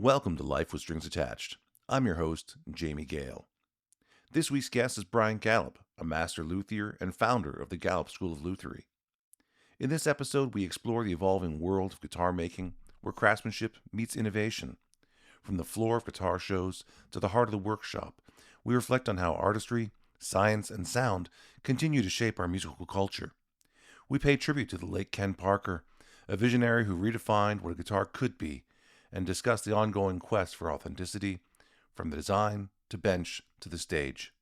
Welcome to Life with Strings Attached. I'm your host, Jamie Gale. This week's guest is Bryan Galloup, a master luthier and founder of the Galloup School of Luthery. In this episode, we explore the evolving world of guitar making, where craftsmanship meets innovation. From the floor of guitar shows to the heart of the workshop, we reflect on how artistry, science, and sound continue to shape our musical culture. We pay tribute to the late Ken Parker, a visionary who redefined what a guitar could be, and discuss the ongoing quest for authenticity, from the design to bench to the stage.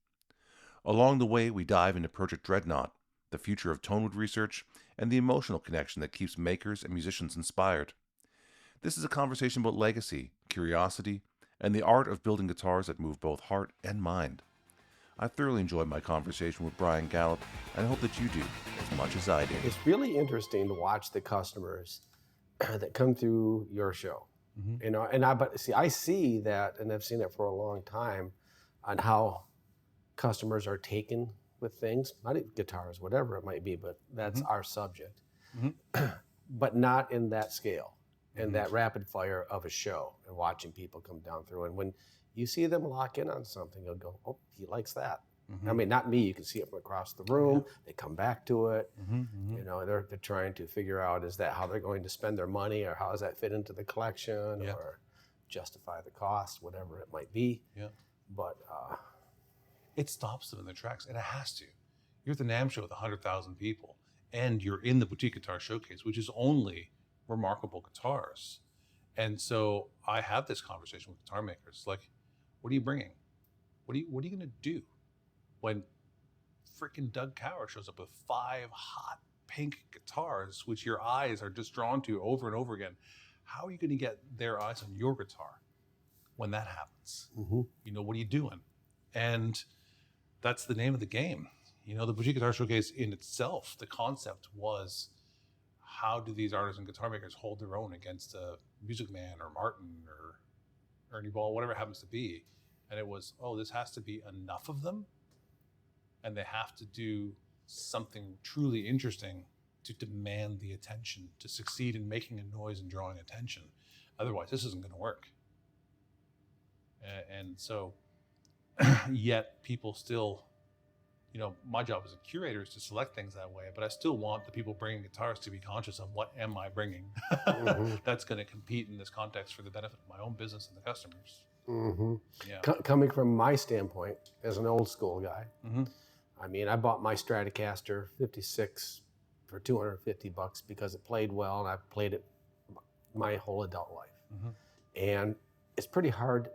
Along the way, we dive into Project Dreadnought, the future of tonewood research, and the emotional connection that keeps makers and musicians inspired. This is a conversation about legacy, curiosity, and the art of building guitars that move both heart and mind. I thoroughly enjoyed my conversation with Bryan Galloup, and I hope that you do as much as I did. It's really interesting to watch the customers that come through your show. Mm-hmm. You know, I see that, and I've seen it for a long time, on how customers are taken with things, not even guitars, whatever it might be, but that's our subject. But not in that scale, in that rapid fire of a show, and watching people come down through. And when you see them lock in on something, you'll go, oh, he likes that. I mean, not me, you can see it from across the room. They come back to it. You know, they're trying to figure out, is that how they're going to spend their money, or how does that fit into the collection, or justify the cost, whatever it might be. But it stops them in their tracks, and it has to. You're at the NAMM show with 100,000 people, and you're in the Boutique Guitar Showcase, which is only remarkable guitars. And so I have this conversation with guitar makers, like, what are you bringing? What are you going to do when freaking Doug Cower shows up with 5 hot pink guitars, which your eyes are just drawn to over and over again? How are you going to get their eyes on your guitar when that happens? You know, what are you doing? And that's the name of the game. You know, the Boutique Guitar Showcase in itself, the concept was, how do these artists and guitar makers hold their own against a Music Man or Martin or Ernie Ball, whatever it happens to be? And it was, oh, this has to be enough of them, and they have to do something truly interesting to demand the attention, to succeed in making a noise and drawing attention. Otherwise, this isn't going to work. And so, yet people still, you know, my job as a curator is to select things that way, but I still want the people bringing guitars to be conscious of, what am I bringing that's going to compete in this context for the benefit of my own business and the customers. Coming from my standpoint as an old school guy, I mean, I bought my Stratocaster 56 for $250 because it played well, and I've played it my whole adult life. And it's pretty hard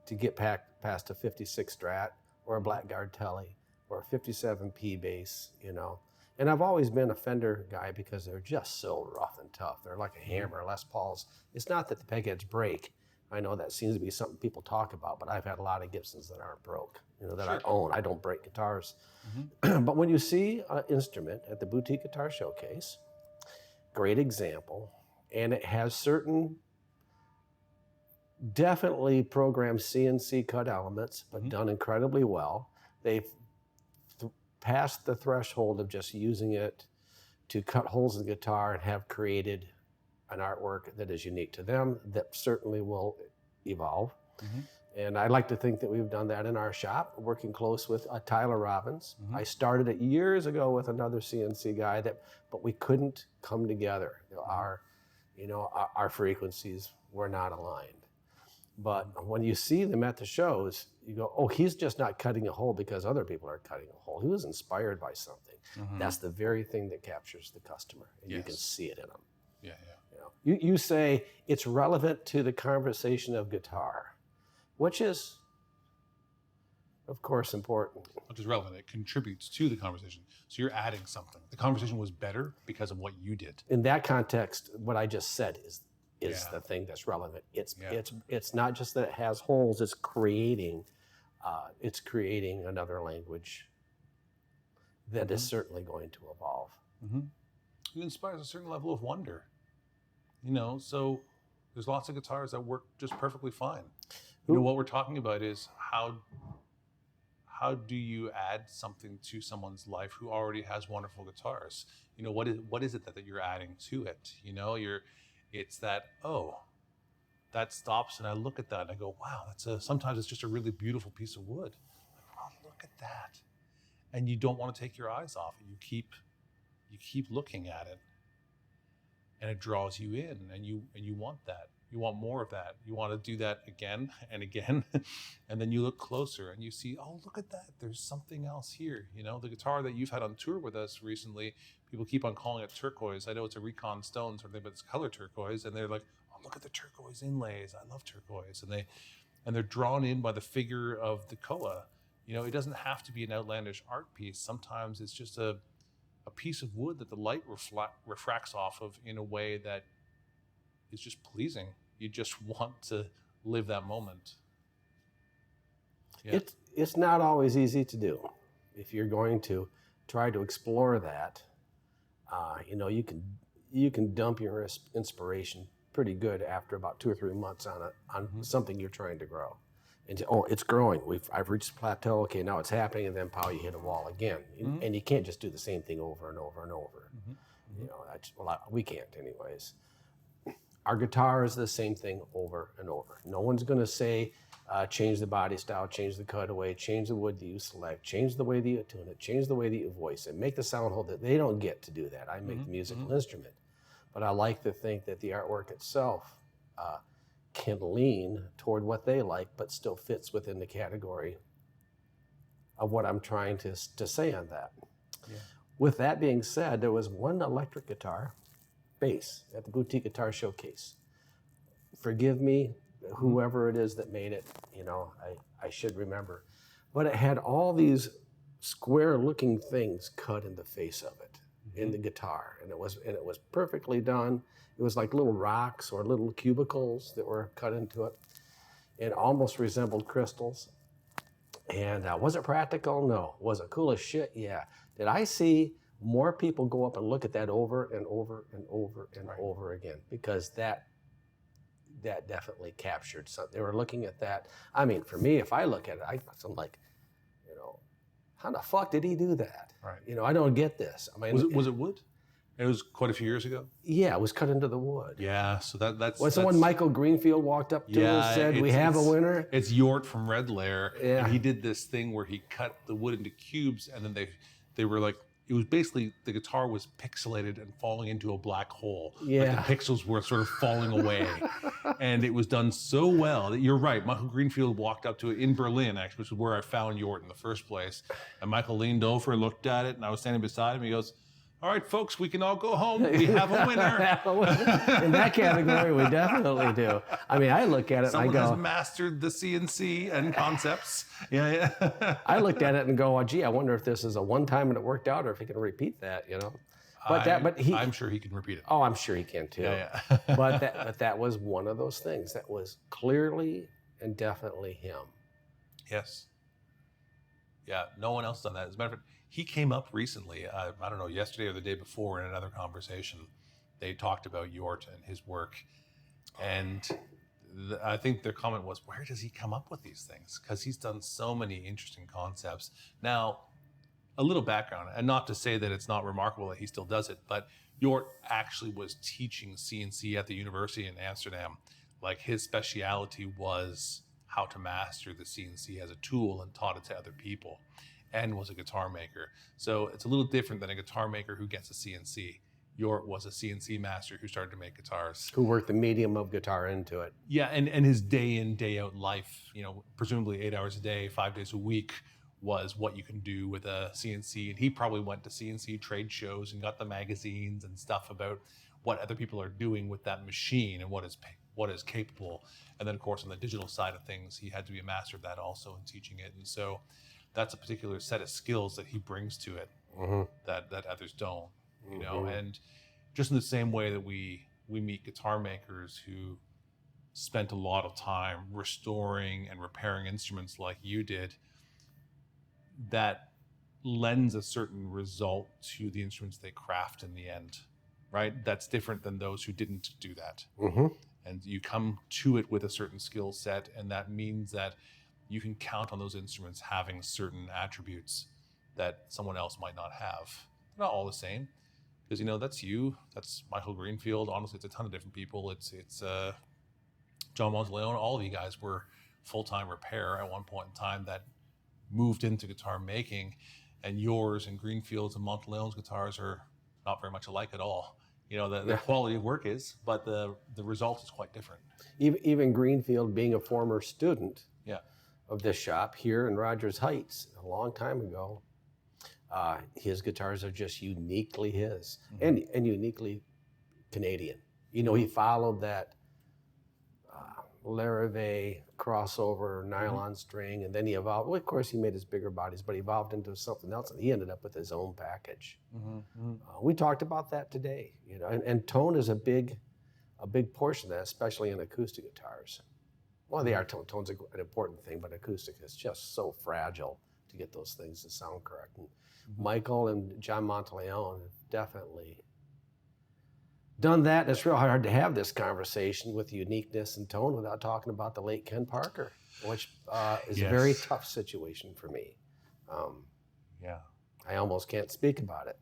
to get past a 56 Strat or a Blackguard Telly or a 57 P bass, you know. And I've always been a Fender guy because they're just so rough and tough. They're like a hammer. Les Pauls, it's not that the pegheads break. I know that seems to be something people talk about, but I've had a lot of Gibsons that aren't broke, you know, that I own. I don't break guitars. But when you see an instrument at the Boutique Guitar Showcase, great example, and it has certain definitely programmed CNC cut elements, but done incredibly well. They've passed the threshold of just using it to cut holes in the guitar and have created an artwork that is unique to them, that certainly will evolve. And I like to think that we've done that in our shop, working close with Tyler Robbins. I started it years ago with another CNC guy, but we couldn't come together. Our frequencies were not aligned. But when you see them at the shows, you go, oh, he's just not cutting a hole because other people are cutting a hole. He was inspired by something. That's the very thing that captures the customer, and you can see it in them. You know, you say it's relevant to the conversation of guitar, which is, of course, important. Which is relevant. It contributes to the conversation. So you're adding something. The conversation was better because of what you did. In that context, what I just said is the thing that's relevant. It's not just that it has holes. It's creating another language that is certainly going to evolve. It inspires a certain level of wonder. You know, so there's lots of guitars that work just perfectly fine. You know, what we're talking about is how do you add something to someone's life who already has wonderful guitars? You know, what is it that you're adding to it? You know, it's that, oh, that stops and I look at that and I go, wow, sometimes it's just a really beautiful piece of wood. Like, wow, look at that. And you don't want to take your eyes off it. You keep looking at it, and it draws you in, and you want that. You want more of that. You want to do that again and again. And then you look closer and you see, oh, look at that. There's something else here. You know, the guitar that you've had on tour with us recently, people keep on calling it turquoise. I know it's a Recon Stone sort of thing, but it's color turquoise. And they're like, oh, look at the turquoise inlays. I love turquoise. And they're drawn in by the figure of the koa. You know, it doesn't have to be an outlandish art piece. Sometimes it's just a piece of wood that the light refracts off of in a way that is just pleasing. You just want to live that moment. Yeah. It's not always easy to do. If you're going to try to explore that, you know, you can dump your inspiration pretty good after about 2 or 3 months on something you're trying to grow. And oh, it's growing. I've reached plateau. Okay, now it's happening, and then pow, you hit a wall again. And you can't just do the same thing over and over and over. You know, we can't, anyways. Our guitar is the same thing over and over. No one's going to say, change the body style, change the cutaway, change the wood that you select, change the way that you tune it, change the way that you voice it, make the sound hold it. They don't get to do that. I make the musical instrument. But I like to think that the artwork itself can lean toward what they like, but still fits within the category of what I'm trying to say on that. Yeah. With that being said, there was one electric guitar bass at the Boutique Guitar Showcase. Forgive me, whoever it is that made it, you know, I should remember. But it had all these square-looking things cut in the face of it, in the guitar, and it was perfectly done. It was like little rocks or little cubicles that were cut into it. It almost resembled crystals. And was it practical? No. Was it cool as shit? Yeah. Did I see more people go up and look at that over and over and over and over again? Because that definitely captured something. They were looking at that. I mean, for me, if I look at it, I'm like, you know, how the fuck did he do that? Right. You know, I don't get this. I mean, was it wood? It was quite a few years ago. Yeah, it was cut into the wood. Yeah, so that's. Was the one Michael Greenfield walked up to and said, "We have a winner"? It's Yort from Red Lair, yeah. And he did this thing where he cut the wood into cubes, and then they were like, it was basically the guitar was pixelated and falling into a black hole. Yeah, like the pixels were sort of falling away, and it was done so well that you're right. Michael Greenfield walked up to it in Berlin, actually, which is where I found Yort in the first place. And Michael leaned over, looked at it, and I was standing beside him. He goes, "All right, folks, we can all go home. We have a winner." In that category, we definitely do. I mean, I look at it Someone and I go, has mastered the CNC and concepts. Yeah. I looked at it and go, oh, gee, I wonder if this is a one-time and it worked out, or if he can repeat that, you know. I'm sure he can repeat it. Oh, I'm sure he can too. Yeah. but that was one of those things that was clearly and definitely him. Yes. Yeah, no one else done that. As a matter of fact, he came up recently, I don't know, yesterday or the day before in another conversation. They talked about Yort and his work. And I think their comment was, where does he come up with these things? Because he's done so many interesting concepts. Now, a little background, and not to say that it's not remarkable that he still does it, but Yort actually was teaching CNC at the university in Amsterdam. Like, his speciality was how to master the CNC as a tool, and taught it to other people, and was a guitar maker. So it's a little different than a guitar maker who gets a CNC. Yort was a CNC master who started to make guitars. Who worked the medium of guitar into it. Yeah, and his day in, day out life, you know, presumably 8 hours a day, 5 days a week, was what you can do with a CNC. And he probably went to CNC trade shows and got the magazines and stuff about what other people are doing with that machine and what is capable. And then, of course, on the digital side of things, he had to be a master of that also in teaching it. And so that's a particular set of skills that he brings to it that others don't, you know. And just in the same way that we meet guitar makers who spent a lot of time restoring and repairing instruments like you did, that lends a certain result to the instruments they craft in the end, right? That's different than those who didn't do that. And you come to it with a certain skill set, and that means that you can count on those instruments having certain attributes that someone else might not have. They're not all the same, because, you know, that's you, that's Michael Greenfield. Honestly, it's a ton of different people. It's John Monteleone, all of you guys were full-time repair at one point in time that moved into guitar making, and yours and Greenfield's and Monteleone's guitars are not very much alike at all. You know, the quality of work is, but the result is quite different. Even Greenfield, being a former student Yeah. of this shop here in Rogers Heights a long time ago, his guitars are just uniquely his, and uniquely Canadian. You know, he followed that Larrivee crossover nylon string, and then he evolved. Well, of course, he made his bigger bodies, but he evolved into something else, and he ended up with his own package. We talked about that today, you know, and tone is a big portion of that, especially in acoustic guitars. Well, tone's an important thing, but acoustic is just so fragile to get those things to sound correct. And Michael and John Monteleone have definitely done that, and it's real hard to have this conversation with uniqueness and tone without talking about the late Ken Parker, which is a very tough situation for me. I almost can't speak about it.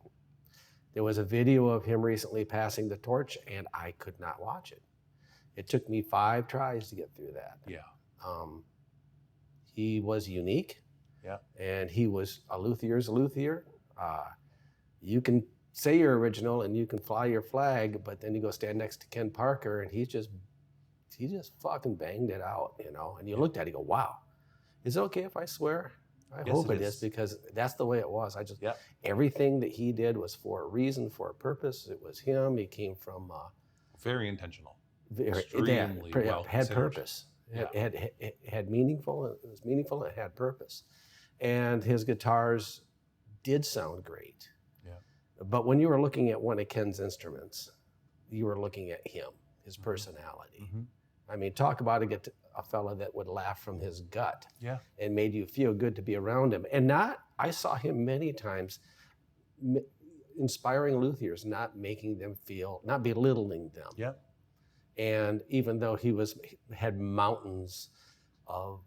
There was a video of him recently passing the torch, and I could not watch it. It took me 5 tries to get through that. He was unique, and he was a luthier's luthier. You can say you're original and you can fly your flag, but then you go stand next to Ken Parker and he just fucking banged it out, you know. And you looked at it, you go, wow, is it okay if I swear? I hope it is, because that's the way it was. Everything that he did was for a reason, for a purpose. It was him. He came from very intentional. Extremely well had purpose. It had meaningful. It was meaningful. It had purpose, and his guitars did sound great. But when you were looking at one of Ken's instruments, you were looking at him, his personality. I mean, talk about a fella that would laugh from his gut and made you feel good to be around him. And I saw him many times inspiring luthiers, not making them feel, not belittling them. And even though he had mountains of,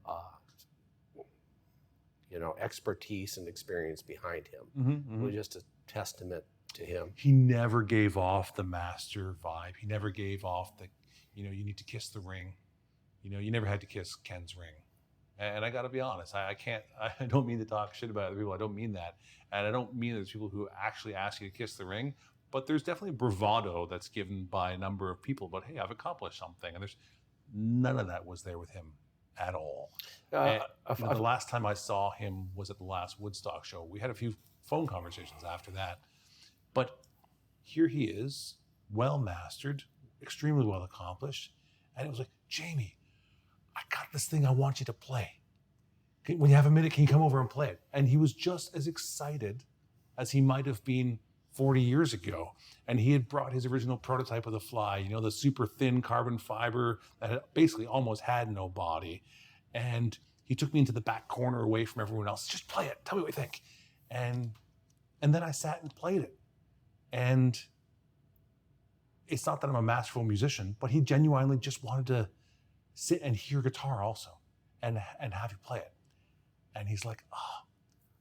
expertise and experience behind him, it was just a testament to him. He never gave off the master vibe. He never gave off the, you need to kiss the ring. You never had to kiss Ken's ring. And I got to be honest, I don't mean to talk shit about other people. I don't mean that. And I don't mean there's people who actually ask you to kiss the ring, but there's definitely bravado that's given by a number of people. But hey, I've accomplished something. And there's none of that was there with him at all. The last time I saw him was at the last Woodstock show. We had a few phone conversations after that. But here he is, well mastered, extremely well accomplished. And it was like, Jamie, I got this thing I want you to play. When you have a minute, can you come over and play it? And he was just as excited as he might have been 40 years ago. And he had brought his original prototype of the Fly, the super thin carbon fiber that basically almost had no body. And he took me into the back corner away from everyone else. Just play it. Tell me what you think. And then I sat and played it. And it's not that I'm a masterful musician, but he genuinely just wanted to sit and hear guitar also and have you play it. And he's like, oh,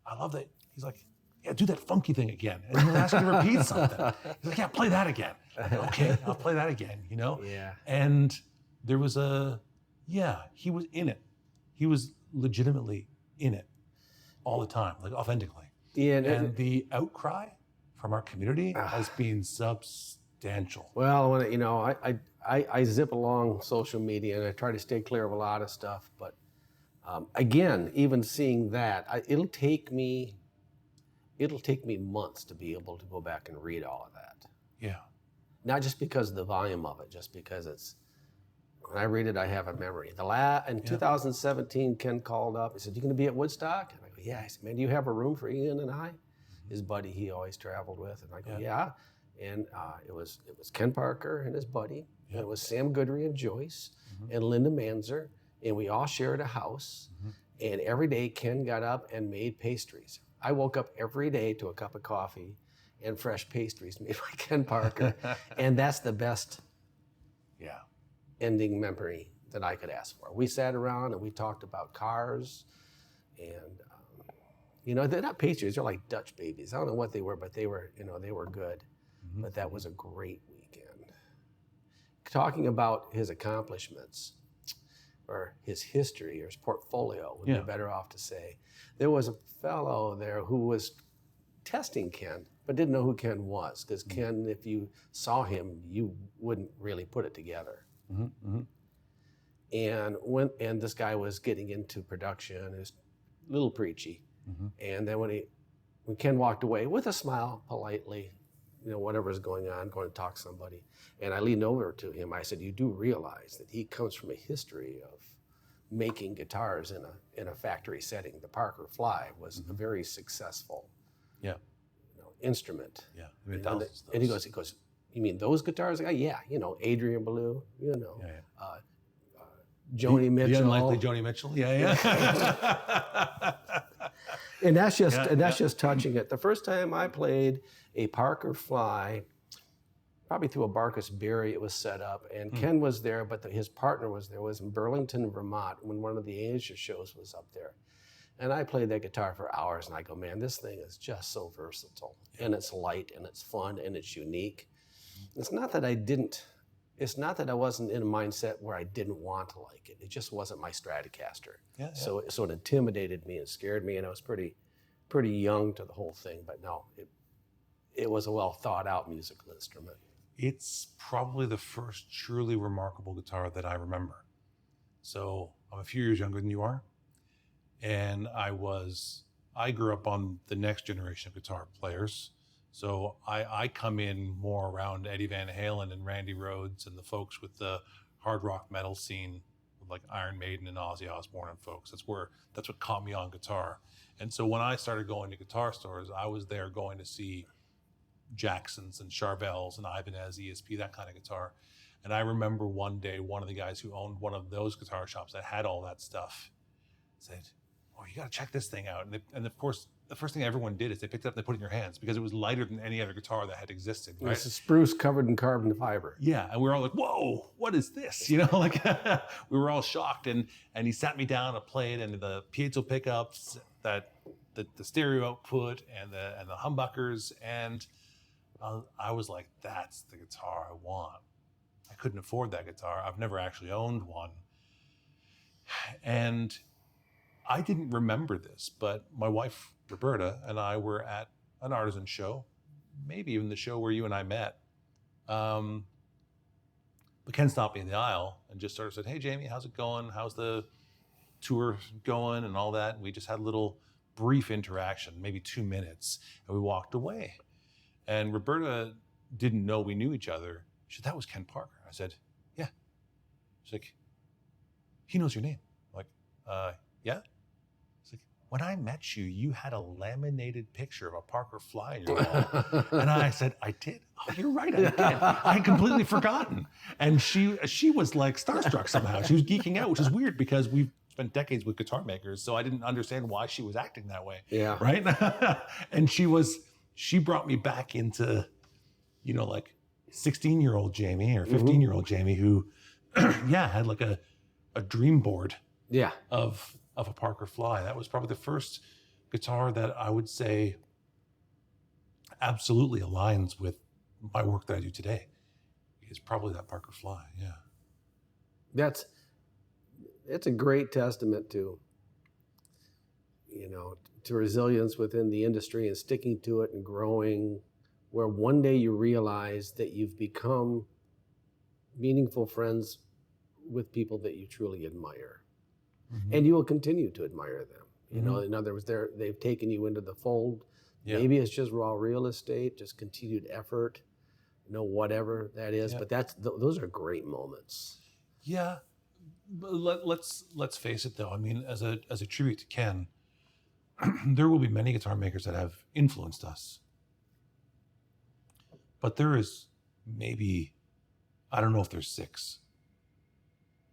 I love that. He's like, yeah, do that funky thing again. And he'll ask you to repeat something. He's like, yeah, play that again. Like, okay, I'll play that again, Yeah. And there was he was in it. He was legitimately in it all the time, like authentically. Yeah, and the outcry from our community has been substantial. Well, I zip along social media and I try to stay clear of a lot of stuff. But again, even seeing that, it'll take me months to be able to go back and read all of that. Yeah. Not just because of the volume of it, just because when I read it, I have a memory. In 2017, Ken called up. He said, "You going to be at Woodstock?" And I go, "Yeah." He said, "Man, do you have a room for Ian and I?" His buddy he always traveled with. And I go, "Yeah." And it was Ken Parker and his buddy. And it was Sam Goodry and Joyce and Linda Manzer. And we all shared a house. And every day Ken got up and made pastries. I woke up every day to a cup of coffee and fresh pastries made by Ken Parker. And that's the best ending memory that I could ask for. We sat around and we talked about cars and, they're not pastries, they're like Dutch babies. I don't know what they were, but they were good. But that was a great weekend. Talking about his accomplishments, or his history or his portfolio would Yeah. be better off to say. There was a fellow there who was testing Ken, but didn't know who Ken was, because Ken, if you saw him, you wouldn't really put it together. Mm-hmm. And this guy was getting into production, he was a little preachy. Mm-hmm. And then when Ken walked away with a smile, politely, whatever's going on, going to talk to somebody. And I leaned over to him. I said, "You do realize that he comes from a history of making guitars in a factory setting. The Parker Fly was a very successful instrument." Yeah. I mean, thousands of And he those. goes, "You mean those guitars?" I go, "Yeah, Adrian Ballou, Joni Mitchell." The unlikely Joni Mitchell. Yeah. And that's just touching it. The first time I played a Parker Fly, probably through a Barkus Berry, it was set up, and Ken was there, but his partner was there. It was in Burlington, Vermont, when one of the Asia shows was up there. And I played that guitar for hours, and I go, "Man, this thing is just so versatile, and it's light, and it's fun, and it's unique." It's not that I wasn't in a mindset where I didn't want to like it. It just wasn't my Stratocaster. Yeah. So it intimidated me and scared me, and I was pretty young to the whole thing. But no, it was a well thought out musical instrument. It's probably the first truly remarkable guitar that I remember. So I'm a few years younger than you are. And I grew up on the next generation of guitar players. So I come in more around Eddie Van Halen and Randy Rhoads and the folks with the hard rock metal scene, like Iron Maiden and Ozzy Osbourne and folks. That's what caught me on guitar. And so when I started going to guitar stores, I was there going to see Jacksons and Charvels and Ibanez, ESP, that kind of guitar. And I remember one day, one of the guys who owned one of those guitar shops that had all that stuff said, "Oh, you got to check this thing out." And of course, the first thing everyone did is they picked it up and they put it in your hands because it was lighter than any other guitar that had existed. Right? It's a spruce covered in carbon fiber. Yeah, and we were all like, "Whoa, what is this?" Like we were all shocked. And he sat me down to play it, and the piezo pickups, that the stereo output, and the humbuckers, and I was like, "That's the guitar I want." I couldn't afford that guitar. I've never actually owned one, and I didn't remember this, but my wife, Roberta, and I were at an artisan show, maybe even the show where you and I met. But Ken stopped me in the aisle and just sort of said, "Hey, Jamie, how's it going? How's the tour going?" and all that. And we just had a little brief interaction, maybe 2 minutes, and we walked away. And Roberta didn't know we knew each other. She said, "That was Ken Parker." I said, "Yeah." She's like, "He knows your name." I'm like, "Yeah?" She's like, "When I met you, you had a laminated picture of a Parker Fly in your wall." And I said, "I did? Oh, you're right, I did. I had completely forgotten." And she was like starstruck somehow. She was geeking out, which is weird because we've spent decades with guitar makers, so I didn't understand why she was acting that way. Yeah. Right? And she brought me back into, like 16-year-old Jamie or 15-year-old Jamie who, had like a dream board of a Parker Fly. That was probably the first guitar that I would say absolutely aligns with my work that I do today. Is probably that Parker Fly. Yeah. It's a great testament to resilience within the industry and sticking to it and growing, where one day you realize that you've become meaningful friends with people that you truly admire. Mm-hmm. And you will continue to admire them. In other words, they've taken you into the fold. Yeah. Maybe it's just raw real estate, just continued effort, whatever that is. Yeah. But those are great moments. Yeah. Let's face it, though. I mean, as a tribute to Ken, there will be many guitar makers that have influenced us. But there is maybe, I don't know if there's 6.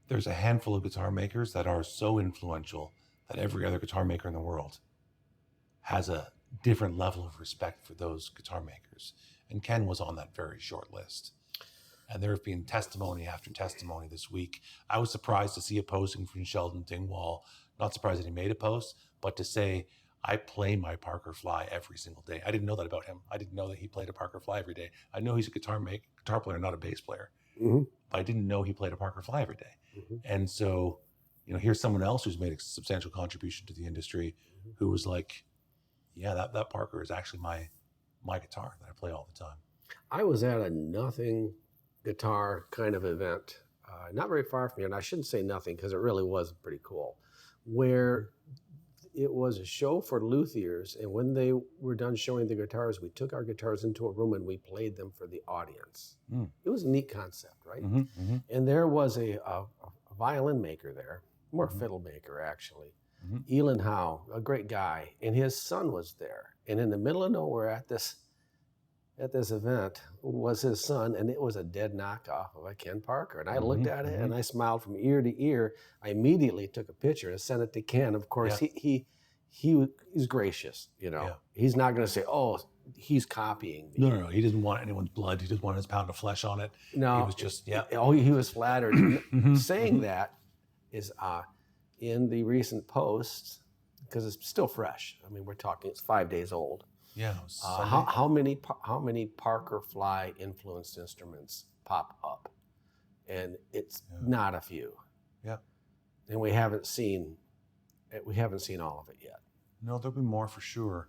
There's a handful of guitar makers that are so influential that every other guitar maker in the world has a different level of respect for those guitar makers. And Ken was on that very short list. And there have been testimony after testimony this week. I was surprised to see a posting from Sheldon Dingwall. Not surprised that he made a post, but to say, "I play my Parker Fly every single day." I didn't know that about him. I didn't know that he played a Parker Fly every day. I know he's a guitar player, not a bass player. Mm-hmm. But I didn't know he played a Parker Fly every day. Mm-hmm. And so here's someone else who's made a substantial contribution to the industry, who was like, yeah, that Parker is actually my guitar that I play all the time. I was at a nothing guitar kind of event, not very far from here, and I shouldn't say nothing because it really was pretty cool, where it was a show for luthiers, and when they were done showing the guitars, we took our guitars into a room and we played them for the audience. It was a neat concept, right? And there was a violin maker there, more fiddle maker actually, Elin Howe, a great guy, and his son was there. And in the middle of nowhere at this event was his son, and it was a dead knockoff of a Ken Parker. And I looked at it and I smiled from ear to ear. I immediately took a picture and sent it to Ken. Of course, he's gracious, He's not going to say, "Oh, he's copying me." No. He didn't want anyone's blood. He just wanted his pound of flesh on it. No, he was just he was flattered. Saying that is in the recent posts, because it's still fresh. I mean, we're talking, it's 5 days old. Yeah. How many Parker Fly influenced instruments pop up? And it's not a few. Yeah. And we haven't seen all of it yet. No, there'll be more for sure.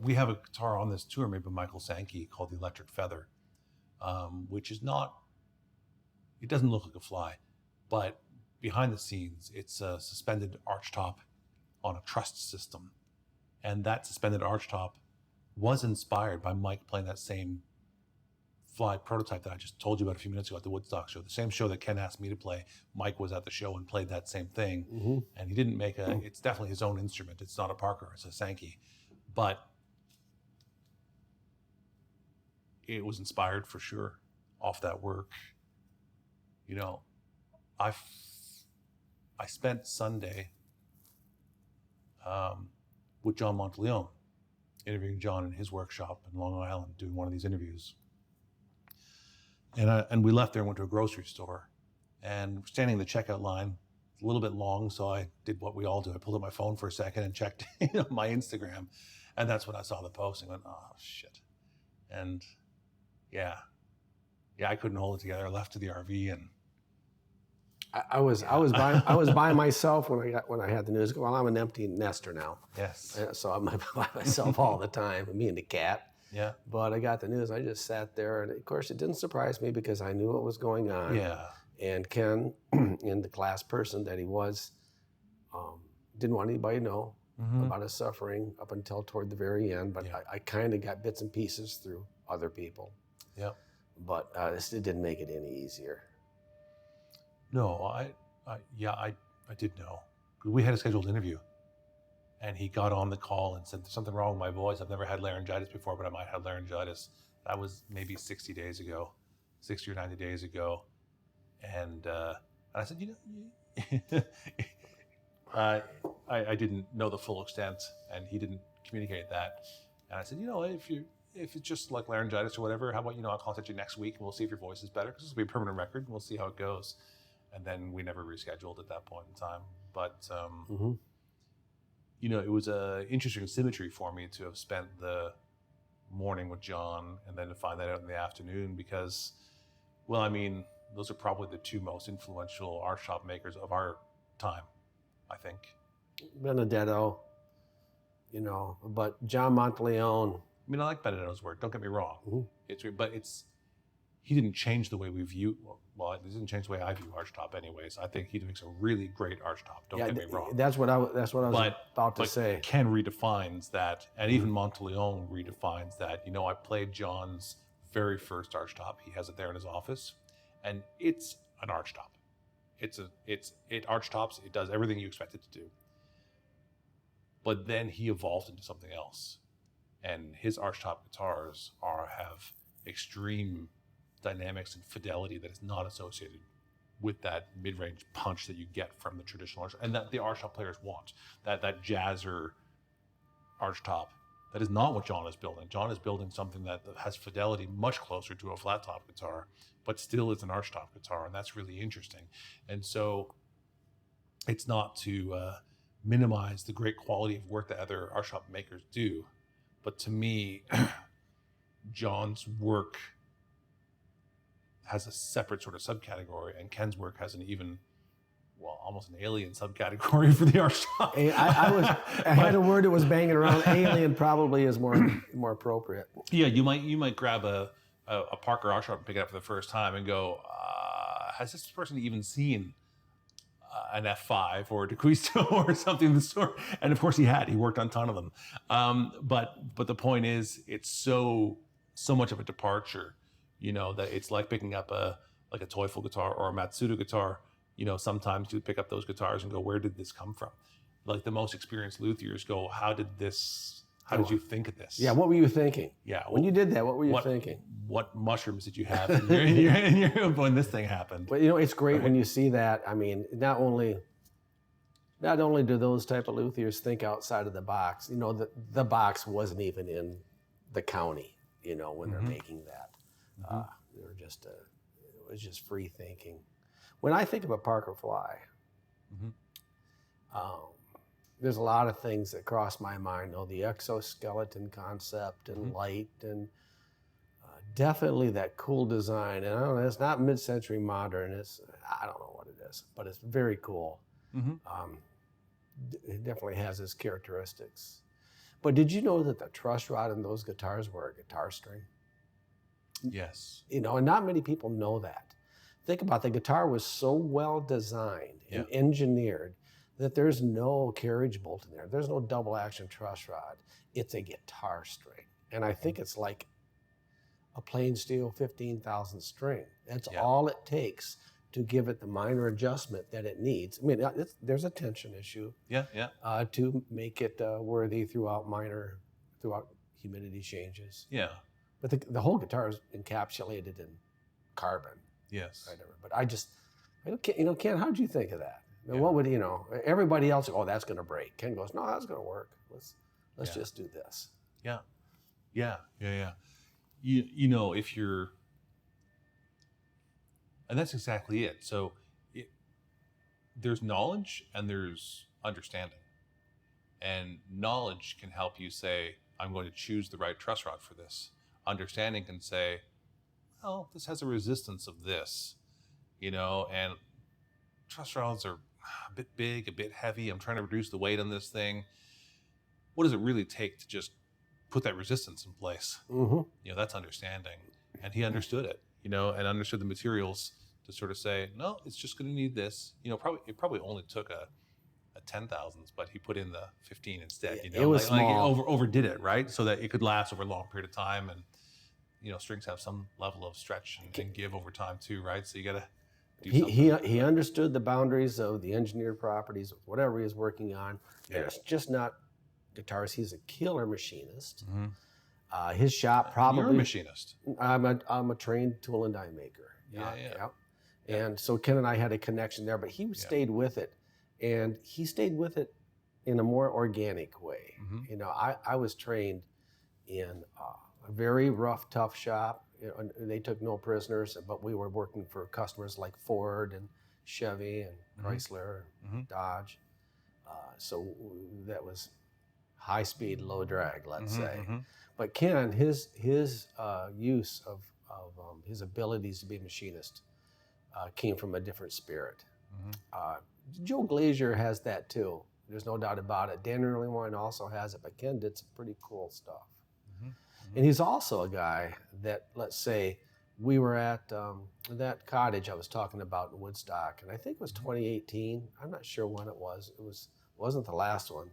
We have a guitar on this tour made by Michael Sankey called the Electric Feather, which is not. It doesn't look like a Fly, but behind the scenes, it's a suspended archtop on a truss system, and that suspended archtop was inspired by Mike playing that same Fly prototype that I just told you about a few minutes ago at the Woodstock show. The same show that Ken asked me to play, Mike was at the show and played that same thing. And he didn't make it's definitely his own instrument. It's not a Parker, it's a Sankey. But it was inspired for sure off that work. I spent Sunday with John Monteleone, interviewing John in his workshop in Long Island, doing one of these interviews. And we left there and went to a grocery store, and we're standing in the checkout line. It's a little bit long, so I did what we all do. I pulled up my phone for a second and checked my Instagram, and that's when I saw the post and went, oh shit. And yeah, I couldn't hold it together. I left to the RV, and I was by myself when I had the news. Well, I'm an empty nester now. Yes. So I'm by myself all the time, me and the cat. Yeah. But I got the news. I just sat there, and of course, it didn't surprise me because I knew what was going on. Yeah. And Ken, in the class person that he was, didn't want anybody to know about his suffering up until toward the very end. But I kind of got bits and pieces through other people. Yeah. But it didn't make it any easier. No, I did know. We had a scheduled interview, and he got on the call and said, there's something wrong with my voice. I've never had laryngitis before, but I might have laryngitis. That was maybe 60 or 90 days ago. And I said, I didn't know the full extent, and he didn't communicate that. And I said, if it's just like laryngitis or whatever, how about, I'll contact you next week and we'll see if your voice is better, because this will be a permanent record and we'll see how it goes. And then we never rescheduled at that point in time. But, it was an interesting symmetry for me to have spent the morning with John and then to find that out in the afternoon, because, those are probably the two most influential art shop makers of our time, I think. Benedetto, but John Monteleone. I like Benedetto's work, don't get me wrong. He didn't change the way we view, it doesn't change the way I view archtop anyways. I think he makes a really great archtop, don't get me wrong. That's what I was about to say. Ken redefines that, and even Monteleone redefines that. I played John's very first archtop. He has it there in his office, and it's an archtop. It archtops, it does everything you expect it to do. But then he evolved into something else. And his archtop guitars have extreme dynamics and fidelity that is not associated with that mid-range punch that you get from the traditional archtop, and that the archtop players want. That jazzer archtop. That is not what John is building. John is building something that has fidelity much closer to a flat top guitar, but still is an archtop guitar, and that's really interesting. And so it's not to minimize the great quality of work that other archtop makers do, but to me, John's work has a separate sort of subcategory, and Ken's work has an even almost an alien subcategory for the art shop. I had a word that was banging around. Alien probably is more appropriate. Yeah, you might grab a Parker art shop and pick it up for the first time and go, has this person even seen an F5 or a Dequisto or something of the sort? And of course he worked on a ton of them. But the point is, it's so much of a departure, that it's like picking up a Teufel guitar or a Matsuda guitar. Sometimes you pick up those guitars and go, where did this come from? Like the most experienced luthiers go, how did you think of this? Yeah, what were you thinking? Yeah. When you did that, what were you thinking? What mushrooms did you have in your when this thing happened? But it's great when you see that. I mean, not only do those type of luthiers think outside of the box, the box wasn't even in the county, when they're making that. They were just, it was just free thinking. When I think of a Parker Fly, there's a lot of things that cross my mind. The exoskeleton concept and light and definitely that cool design. And I don't know, it's not mid-century modern. I don't know what it is, but it's very cool. It definitely has its characteristics. But did you know that the truss rod in those guitars were a guitar string? Yes. And not many people know that. Think about the guitar was so well designed and engineered that there's no carriage bolt in there. There's no double action truss rod. It's a guitar string. And I think it's like a plain steel 15,000 string. That's all it takes to give it the minor adjustment that it needs. I mean, there's a tension issue. To make it worthy throughout humidity changes. Yeah. But the whole guitar is encapsulated in carbon. Yes. But Ken, how'd you think of that? What would everybody else? Oh, that's going to break. Ken goes, no, that's going to work. Let's just do this. Yeah. If you're, and that's exactly it. So there's knowledge and there's understanding, and knowledge can help you say, I'm going to choose the right truss rod for this. Understanding can say, well, this has a resistance of this, and truss rods are a bit big, a bit heavy. I'm trying to reduce the weight on this thing. What does it really take to just put that resistance in place? That's understanding. And he understood it, and understood the materials to sort of say, no, it's just going to need this. It probably only took a 10,000s, but he put in the 15 instead. It was small. Like overdid it, right? So that it could last over a long period of time. And strings have some level of stretch and give over time too, right? So you got to do something. He understood the boundaries of the engineered properties of whatever he was working on. Yeah. And it's just not guitars. He's a killer machinist. His shop probably. You're a machinist. I'm a trained tool and die maker. Yeah. And so Ken and I had a connection there, but he stayed with it, and he stayed with it in a more organic way. I was trained in a very rough, tough shop. They took no prisoners, but we were working for customers like Ford and Chevy and Chrysler and Dodge. So that was high speed, low drag, let's say. But Ken, his use of his abilities to be a machinist came from a different spirit. Joe Glazier has that too. There's no doubt about it. Dan Earlywine also has it, but Ken did some pretty cool stuff. And he's also a guy that, let's say, we were at that cottage I was talking about in Woodstock, and I think it was 2018. I'm not sure when it was. Wasn't the last one.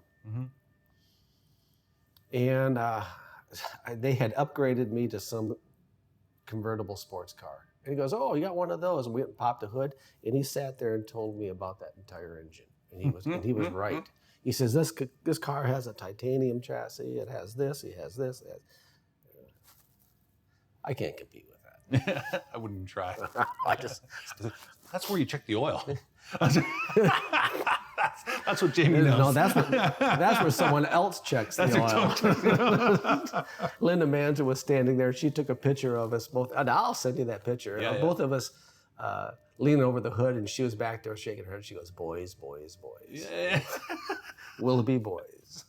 And they had upgraded me to some convertible sports car. And he goes, oh, you got one of those? And we went and popped the hood, and he sat there and told me about that entire engine. And he was right. He says, this car has a titanium chassis. It has this. It has this. I can't compete with that. I wouldn't try. That's where you check the oil. That's what Jamie knows. No, that's where someone else checks the oil. Linda Manza was standing there. She took a picture of us both. And I'll send you that picture. Both of us leaning over the hood, and she was back there shaking her head. She goes, boys, boys, boys. Yeah. Will be boys.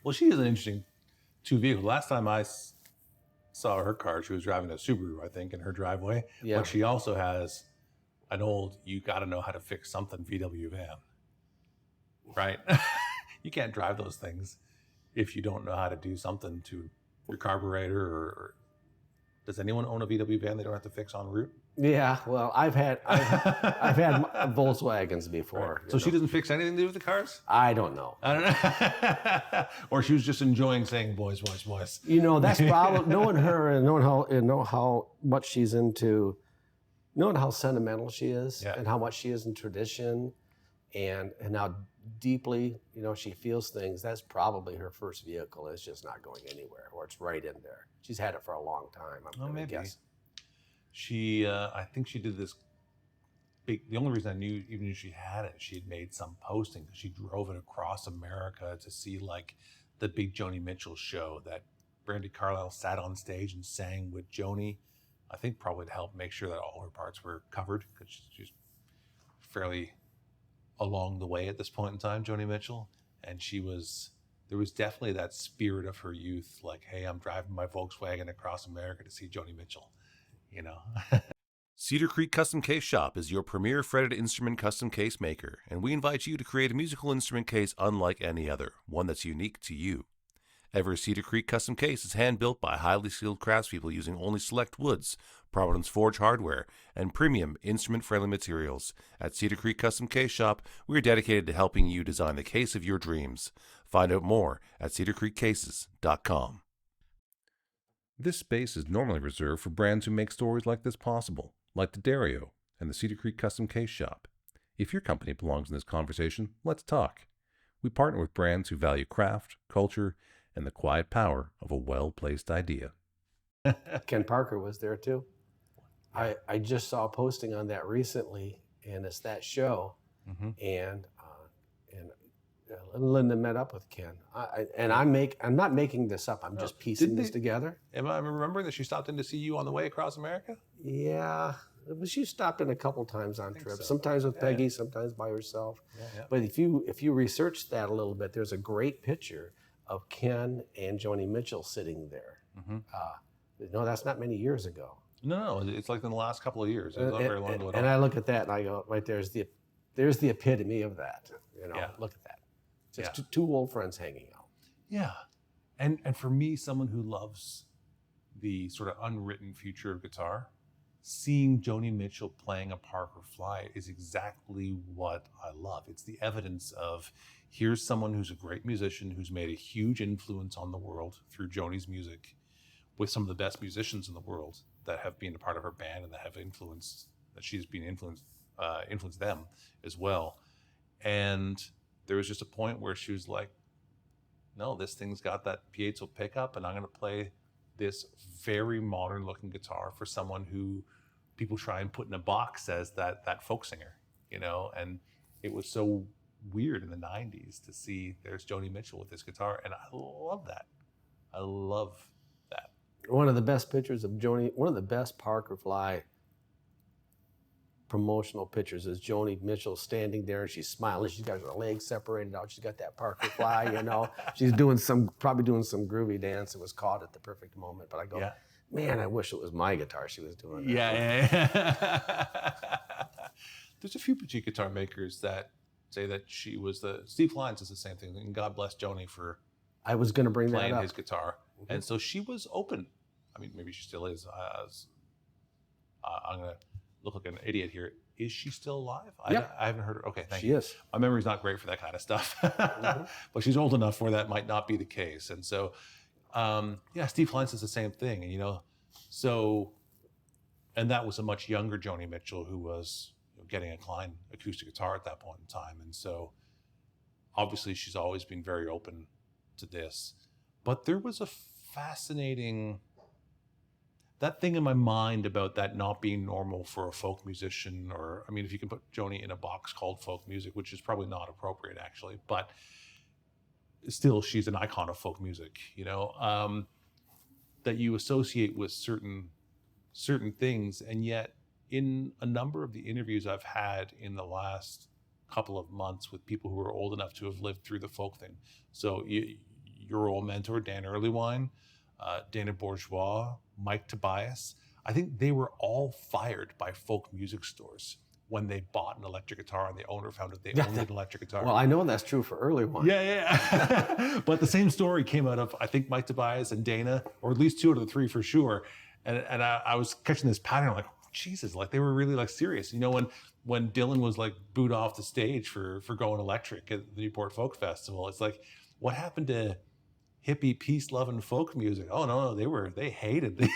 Well, she is an interesting two vehicle. Last time I saw her car, she was driving a Subaru, I think, in her driveway. Yeah. But she also has an old, you got to know how to fix something VW van, right? You can't drive those things if you don't know how to do something to your carburetor. Or does anyone own a VW van they don't have to fix en route? Yeah, well, I've had Volkswagens before. Right. So she doesn't fix anything to do with the cars? I don't know. I don't know. Or she was just enjoying saying boys, boys, boys. You know, that's probably knowing her and knowing how much she's into, knowing how sentimental she is, and how much she is in tradition, and how deeply, you know, she feels things. That's probably her first vehicle. It's just not going anywhere, or it's right in there. She's had it for a long time. I'm gonna guess. She, I think she did this big. The only reason I knew, even if she had it, she had made some posting because she drove it across America to see like the big Joni Mitchell show that Brandi Carlile sat on stage and sang with Joni. I think probably to help make sure that all her parts were covered because she's fairly along the way at this point in time, Joni Mitchell. And there was definitely that spirit of her youth, like, hey, I'm driving my Volkswagen across America to see Joni Mitchell, you know. Cedar Creek Custom Case Shop is your premier fretted instrument custom case maker, and we invite you to create a musical instrument case unlike any other, one that's unique to you. Every Cedar Creek custom case is hand-built by highly skilled craftspeople using only select woods, Providence Forge hardware, and premium instrument-friendly materials. At Cedar Creek Custom Case Shop, we are dedicated to helping you design the case of your dreams. Find out more at cedarcreekcases.com. This space is normally reserved for brands who make stories like this possible, like the Dario and the Cedar Creek Custom Case Shop. If your company belongs in this conversation, let's talk. We partner with brands who value craft, culture, and the quiet power of a well-placed idea. Ken Parker was there too. I just saw a posting on that recently, and it's that show, and Linda met up with Ken. I'm not making this up. I'm just piecing this together. Am I remembering that she stopped in to see you on the way across America? Yeah, but she stopped in a couple times on trips. Sometimes with Peggy, sometimes by herself. But if you research that a little bit, there's a great picture of Ken and Joni Mitchell sitting there. No, that's not many years ago. No, it's like in the last couple of years. It's not very long ago at all. And I look at that and I go, right, there's the epitome of that. You know, look at that. Just two old friends hanging out. Yeah. And for me, someone who loves the sort of unwritten future of guitar, seeing Joni Mitchell playing a Parker Fly is exactly what I love. It's the evidence of here's someone who's a great musician who's made a huge influence on the world through Joni's music, with some of the best musicians in the world that have been a part of her band and that have she's been influenced them as well. And there was just a point where she was like, no, this thing's got that piezo pickup, and I'm going to play this very modern looking guitar for someone who people try and put in a box as that folk singer, you know. And it was so weird in the 90s to see there's Joni Mitchell with this guitar, and I love that. I love that. One of the best pictures of Joni, one of the best Parker Fly promotional pictures is Joni Mitchell standing there and she's smiling. She's got her legs separated out. She's got that Parker Fly, you know. She's probably doing some groovy dance. It was caught at the perfect moment. But I go, man, I wish it was my guitar she was doing that. Yeah. There's a few boutique guitar makers that say that she was Steve Klein says the same thing. And God bless Joni for I was going to bring playing that up. his guitar. And so she was open. I mean, maybe she still is. I'm going to look like an idiot here. Is she still alive? Yeah. I haven't heard her. Okay, thank you. She is. My memory's not great for that kind of stuff. But she's old enough where that might not be the case. And so, Steve Klein says the same thing. And, you know, and that was a much younger Joni Mitchell who was getting a Klein acoustic guitar at that point in time. And so, obviously, she's always been very open to this. But there was a fascinating... that thing in my mind about that not being normal for a folk musician, or, I mean, if you can put Joni in a box called folk music, which is probably not appropriate actually, but still she's an icon of folk music, you know, that you associate with certain things. And yet in a number of the interviews I've had in the last couple of months with people who are old enough to have lived through the folk thing. So your old mentor, Dan Earlywine, Dana Bourgeois, Mike Tobias, I think they were all fired by folk music stores when they bought an electric guitar and the owner found out they owned an electric guitar. Well, I know that's true for early ones. Yeah. But the same story came out of, I think, Mike Tobias and Dana, or at least 2 out of the 3 for sure. And I was catching this pattern. I'm like, oh, Jesus, like they were really like serious. You know, when Dylan was like booed off the stage for going electric at the Newport Folk Festival, it's like, what happened to hippie, peace-loving folk music? Oh no, they hated the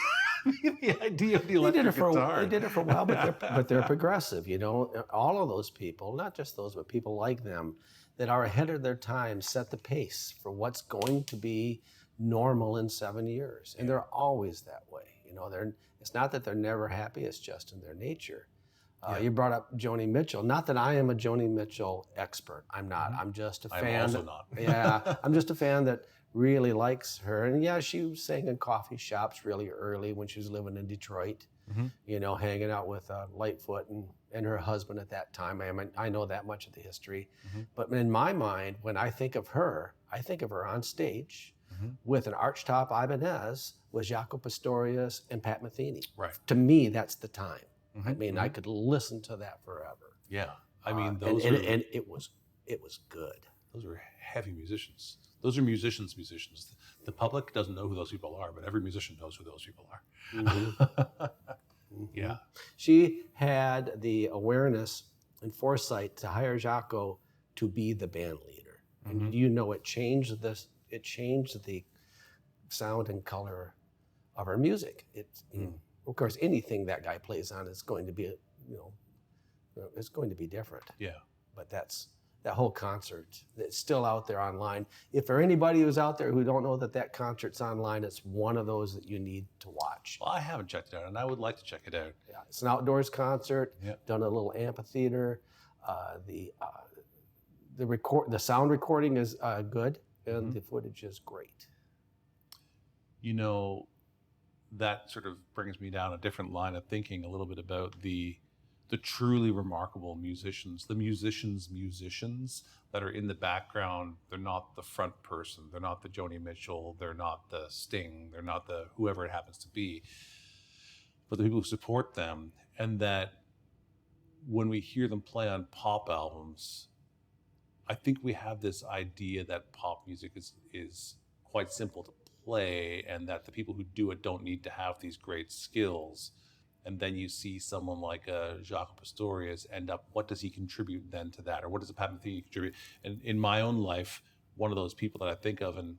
idea of the electric guitar. They did it for a while, but they're progressive. You know, all of those people, not just those, but people like them that are ahead of their time, set the pace for what's going to be normal in 7 years, and they're always that way. You know, it's not that they're never happy; it's just in their nature. You brought up Joni Mitchell. Not that I am a Joni Mitchell expert. I'm not. I'm just a fan. I'm also not. Yeah, I'm just a fan that really likes her. And yeah, she sang in coffee shops really early when she was living in Detroit. You know, hanging out with Lightfoot and her husband at that time. I know that much of the history. But in my mind, when I think of her on stage with an archtop Ibanez with Jaco Pastorius and Pat Metheny. Right. To me, that's the time. I mean, I could listen to that forever. Yeah. I mean, and it was good. Those are heavy musicians. Those are musicians. The public doesn't know who those people are, but every musician knows who those people are. Yeah. She had the awareness and foresight to hire Jaco to be the band leader. And you know, it changed the sound and color of her music. Of course, anything that guy plays on is going to be, it's going to be different. Yeah. But that whole concert, it's still out there online. If there anybody who's out there who don't know that concert's online, it's one of those that you need to watch. Well, I haven't checked it out, and I would like to check it out. Yeah, it's an outdoors concert, Yeah. done a little amphitheater. The sound recording is good, and the footage is great. You know, that sort of brings me down a different line of thinking a little bit about the truly remarkable musicians, the musicians that are in the background. They're not the front person. They're not the Joni Mitchell. They're not the Sting. They're not the whoever it happens to be. But the people who support them, and that when we hear them play on pop albums, I think we have this idea that pop music is quite simple to play, and that the people who do it don't need to have these great skills. And then you see someone like Jaco Pastorius end up, what does he contribute then to that? Or what does a Pat Metheny contribute? And in my own life, one of those people that I think of, and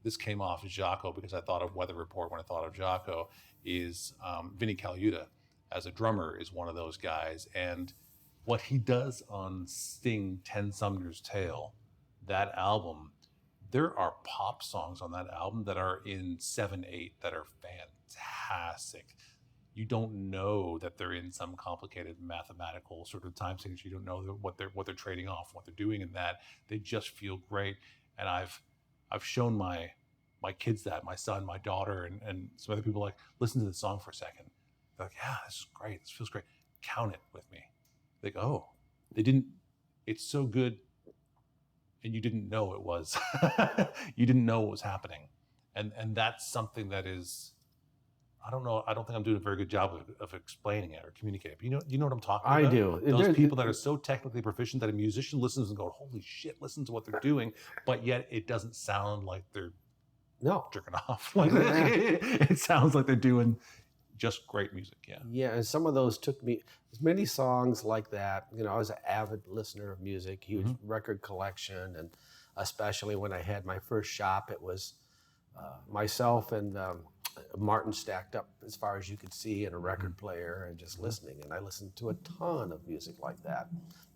this came off Jaco because I thought of Weather Report when I thought of Jaco, is Vinnie Colaiuta as a drummer is one of those guys. And what he does on Sting 10 Sumner's Tale, that album, there are pop songs on that album that are in 7/8 that are fantastic. You don't know that they're in some complicated mathematical sort of time signature. You don't know what they're trading off, what they're doing in that. They just feel great. And I've shown my kids that, my son, my daughter, and some other people, like, listen to the song for a second. They're like, yeah, this is great. This feels great. Count it with me. They go, oh, it's so good. And you didn't know it was. You didn't know what was happening. And that's something that is, I don't know. I don't think I'm doing a very good job of explaining it or communicating. But you know what I'm talking about? I do. Those people that are so technically proficient that a musician listens and goes, holy shit, listen to what they're doing. But yet it doesn't sound like they're jerking off. Like, it sounds like they're doing just great music. Yeah. Yeah. And some of those took me, many songs like that. You know, I was an avid listener of music, huge record collection. And especially when I had my first shop, it was myself and Martin stacked up as far as you could see in a record player and just listening. And I listened to a ton of music like that,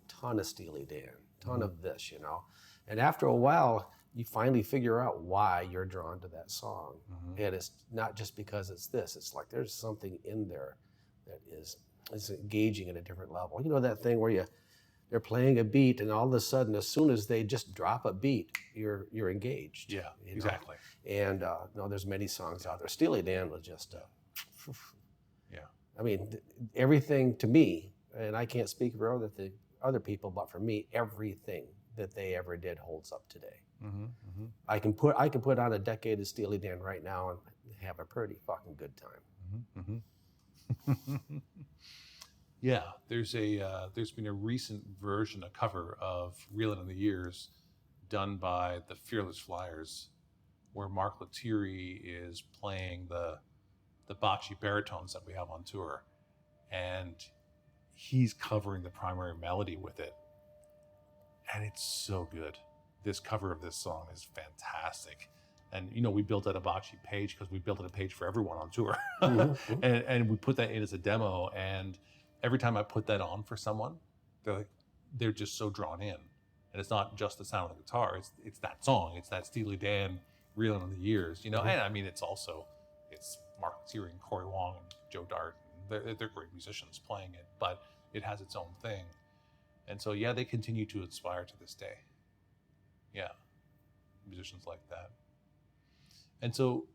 ton of Steely Dan, ton of this, you know. And after a while, you finally figure out why you're drawn to that song. And it's not just because it's this. It's like there's something in there that is engaging at a different level. You know that thing where they're playing a beat, and all of a sudden, as soon as they just drop a beat, you're engaged. Yeah, you know? exactly. And there's many songs out there. Steely Dan was just, yeah. I mean, everything to me, and I can't speak for other people, but for me, everything that they ever did holds up today. I can put on a decade of Steely Dan right now and have a pretty fucking good time. Yeah, there's been a recent version, a cover of Reelin' in the Years, done by the Fearless Flyers, where Mark Lettieri is playing the bocce baritones that we have on tour, and he's covering the primary melody with it, and it's so good. This cover of this song is fantastic. And we built out a bocce page because we built out a page for everyone on tour. Mm-hmm. and we put that in as a demo, and every time I put that on for someone, they're just so drawn in. And it's not just the sound of the guitar, it's that song, it's that Steely Dan Reelin' in the Years, Mm-hmm. And I mean, it's Mark Lettieri and Corey Wong and Joe Dart, and they're great musicians playing it, but it has its own thing. And so they continue to inspire to this day. Yeah, musicians like that. And so,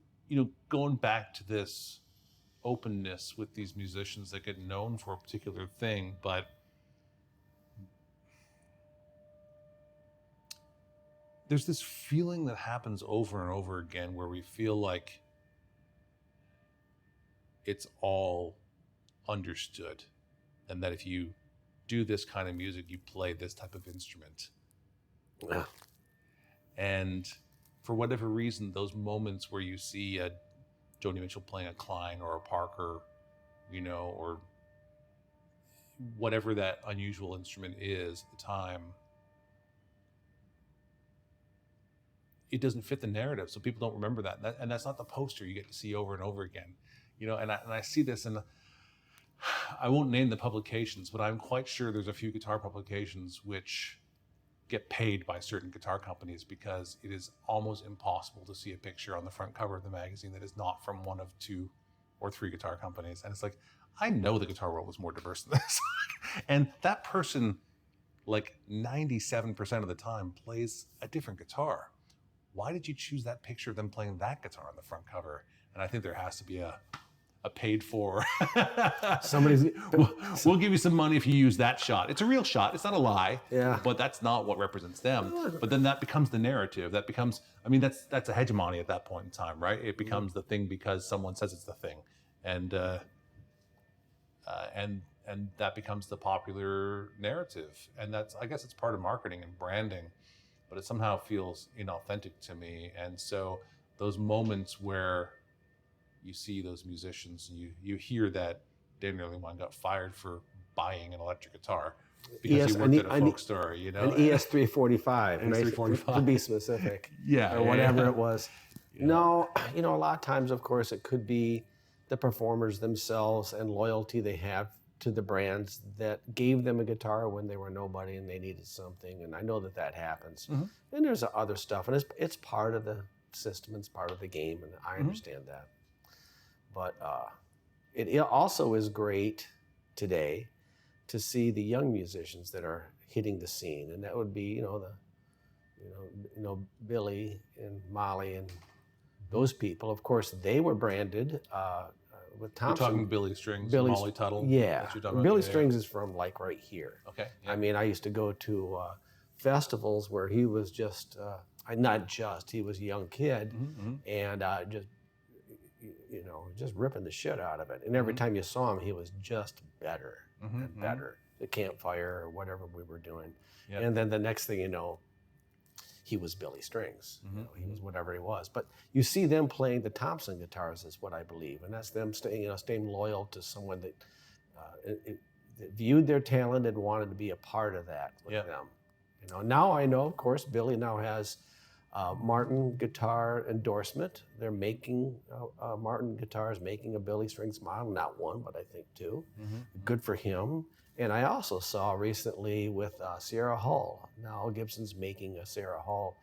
going back to this openness with these musicians that get known for a particular thing, but there's this feeling that happens over and over again where we feel like it's all understood, and that if you do this kind of music, you play this type of instrument. Yeah. And for whatever reason, those moments where you see a Joni Mitchell playing a Klein or a Parker, or whatever that unusual instrument is at the time, it doesn't fit the narrative, so people don't remember that. And that's not the poster you get to see over and over again. And I see this, and I won't name the publications, but I'm quite sure there's a few guitar publications which get paid by certain guitar companies because it is almost impossible to see a picture on the front cover of the magazine that is not from one of 2 or 3 guitar companies. And it's like, I know the guitar world is more diverse than this. And that person, like 97% of the time, plays a different guitar. Why did you choose that picture of them playing that guitar on the front cover? And I think there has to be a paid for. We'll give you some money if you use that shot. It's a real shot. It's not a lie. Yeah. But that's not what represents them. But then that becomes the narrative. That becomes, that's a hegemony at that point in time, right? It becomes the thing because someone says it's the thing, and that becomes the popular narrative. And I guess it's part of marketing and branding, but it somehow feels inauthentic to me. And so those moments where you see those musicians, and you hear that Daniel Lehman got fired for buying an electric guitar because he worked at a folk store, An ES345, ES345. to be specific, yeah, or whatever it was. Yeah. No, a lot of times, of course, it could be the performers themselves and loyalty they have to the brands that gave them a guitar when they were nobody and they needed something. And I know that happens. Mm-hmm. And there's other stuff, and it's part of the system, it's part of the game, and I understand that. But it also is great today to see the young musicians that are hitting the scene, and that would be Billy and Molly and those people. Of course, they were branded with Thompson. You're talking Billy Strings, Molly Tuttle. Yeah, Billy Strings is from like right here. Okay. Yeah. I used to go to festivals where he was he was a young kid, and just ripping the shit out of it. And every time you saw him, he was just better and better. The campfire or whatever we were doing. Yep. And then the next thing you know, he was Billy Strings. He was whatever he was. But you see them playing the Thompson guitars is what I believe. And that's them staying loyal to someone that viewed their talent and wanted to be a part of that with them. Now I know, of course, Billy now has Martin guitar endorsement. They're making Martin guitars, making a Billy Strings model, not one, but I think 2. Good for him. And I also saw recently with Sierra Hull. Now Gibson's making a Sierra Hull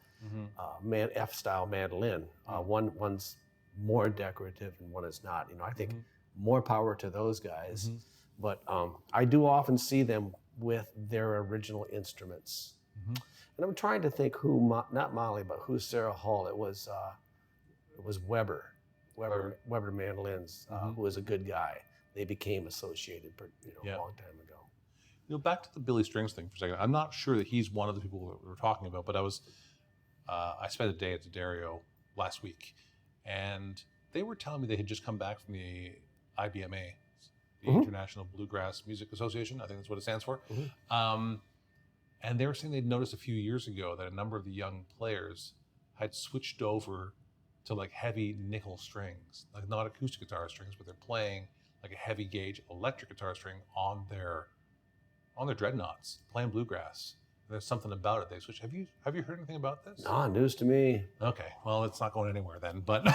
F-style mandolin. One's more decorative and one is not. I think more power to those guys. But I do often see them with their original instruments. And I'm trying to think who, not Molly, but who's Sarah Hull. It was Weber mandolins, who was a good guy. They became associated, a long time ago. Back to the Billy Strings thing for a second. I'm not sure that he's one of the people that we were talking about, but I spent a day at the Dario last week, and they were telling me they had just come back from the IBMA, the International Bluegrass Music Association. I think that's what it stands for. And they were saying they'd noticed a few years ago that a number of the young players had switched over to like heavy nickel strings, like not acoustic guitar strings, but they're playing like a heavy gauge electric guitar string on their dreadnoughts, playing bluegrass. There's something about it. They switch. Have you heard anything about this? No, news to me. Okay, well, it's not going anywhere then. But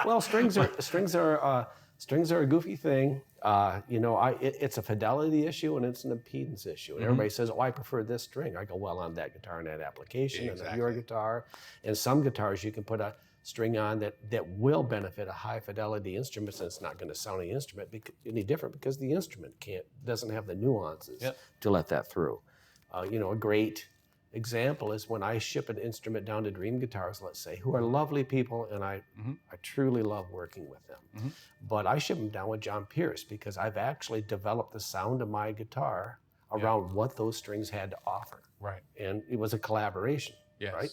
well, strings are a goofy thing. It's a fidelity issue and it's an impedance issue. And everybody says, "Oh, I prefer this string." I go, "Well, on that guitar and that application, and on your guitar, and some guitars you can put a string on that will benefit a high fidelity instrument, and it's not going to sound any different because the instrument doesn't have the nuances to let that through." A great example is when I ship an instrument down to Dream Guitars, let's say, who are lovely people, and I truly love working with them. But I ship them down with John Pierce because I've actually developed the sound of my guitar around what those strings had to offer. Right. And it was a collaboration. Yes. Right.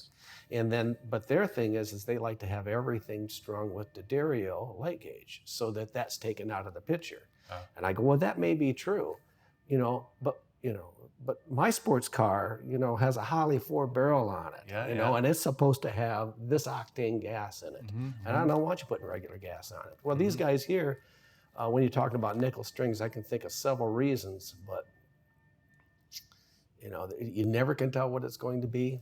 And then, but their thing is they like to have everything strung with the Dario light gauge so that that's taken out of the picture. And I go, well, that may be true, but my sports car, has a Holly 4-barrel on it, and it's supposed to have this octane gas in it. And I don't want you putting regular gas on it. Well, these guys here, when you're talking about nickel strings, I can think of several reasons, but you never can tell what it's going to be.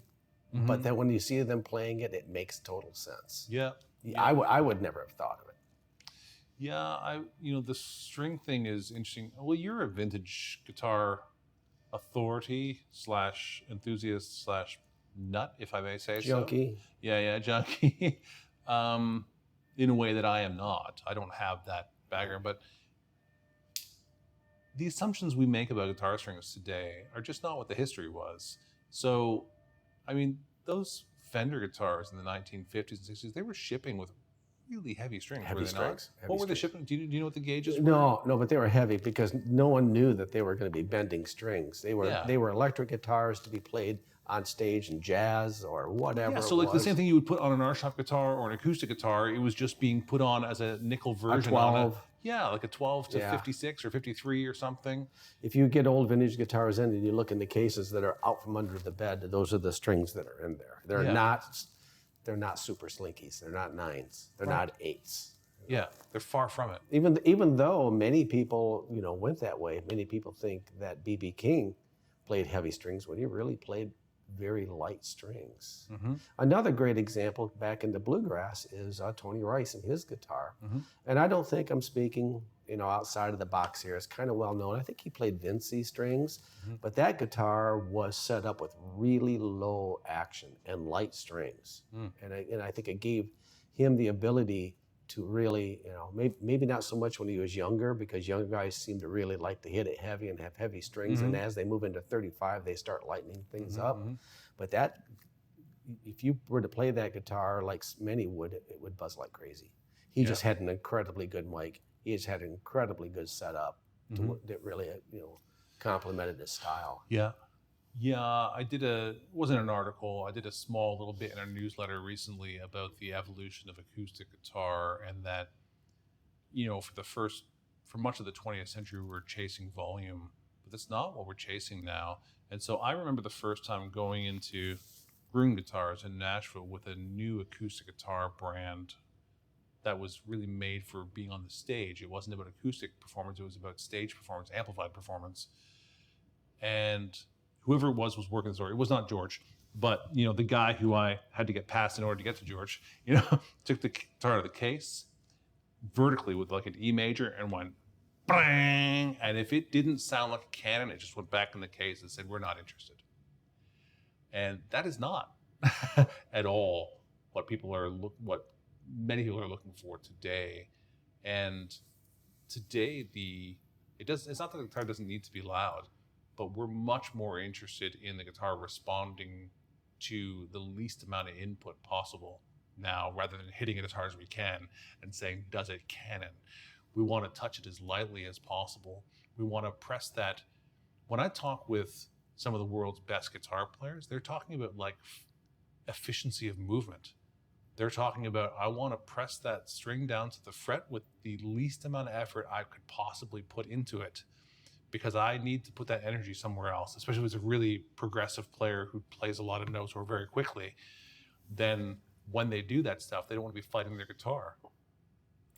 But then when you see them playing it, it makes total sense. Yeah. I would never have thought of it. Yeah, the string thing is interesting. Well, you're a vintage guitar authority / enthusiast / nut, if I may say Junkie. So. Yeah, junkie. In a way that I am not. I don't have that background, but the assumptions we make about guitar strings today are just not what the history was. So, those Fender guitars in the 1950s and 60s, they were shipping with really heavy strings. Heavy were they strings. not? What were they shipping? Do you know what the gauges were? No, but they were heavy because no one knew that they were going to be bending strings. They were electric guitars to be played on stage in jazz or whatever. Yeah, so like the same thing you would put on an R-shop guitar or an acoustic guitar, it was just being put on as a nickel version. A 12. Like a 12 to 56 or 53 or something. If you get old vintage guitars in and you look in the cases that are out from under the bed, those are the strings that are in there. They're not super slinkies. They're not 9s. They're not 8s. Yeah, they're far from it. Even though many people, went that way, many people think that B.B. King played heavy strings when he really played very light strings. Another great example back into bluegrass is Tony Rice and his guitar. And I don't think I'm speaking, outside of the box here. It's kind of well known. I think he played Vinci strings, but that guitar was set up with really low action and light strings. And I think it gave him the ability to really, maybe not so much when he was younger, because younger guys seem to really like to hit it heavy and have heavy strings. And as they move into 35, they start lightening things up. But if you were to play that guitar like many would, it would buzz like crazy. He just had an incredibly good mic. He just had an incredibly good setup that really, complemented his style. Yeah, it wasn't an article, I did a small little bit in our newsletter recently about the evolution of acoustic guitar, and that, for much of the 20th century, we were chasing volume, but that's not what we're chasing now. And so I remember the first time going into Groom Guitars in Nashville with a new acoustic guitar brand that was really made for being on the stage. It wasn't about acoustic performance, it was about stage performance, amplified performance. And whoever it was working the store. It was not George, but the guy who I had to get past in order to get to George, took the guitar out of the case vertically with like an E major and went bang. And if it didn't sound like a cannon, it just went back in the case and said, "We're not interested." And that is not at all what many people are looking for today. And today it's not that the guitar doesn't need to be loud, but we're much more interested in the guitar responding to the least amount of input possible now, rather than hitting it as hard as we can and saying, "Does it cannon?" We want to touch it as lightly as possible. We want to press that. When I talk with some of the world's best guitar players, they're talking about like efficiency of movement. They're talking about, I want to press that string down to the fret with the least amount of effort I could possibly put into it, because I need to put that energy somewhere else, especially if it's a really progressive player who plays a lot of notes or very quickly. Then when they do that stuff, they don't want to be fighting their guitar.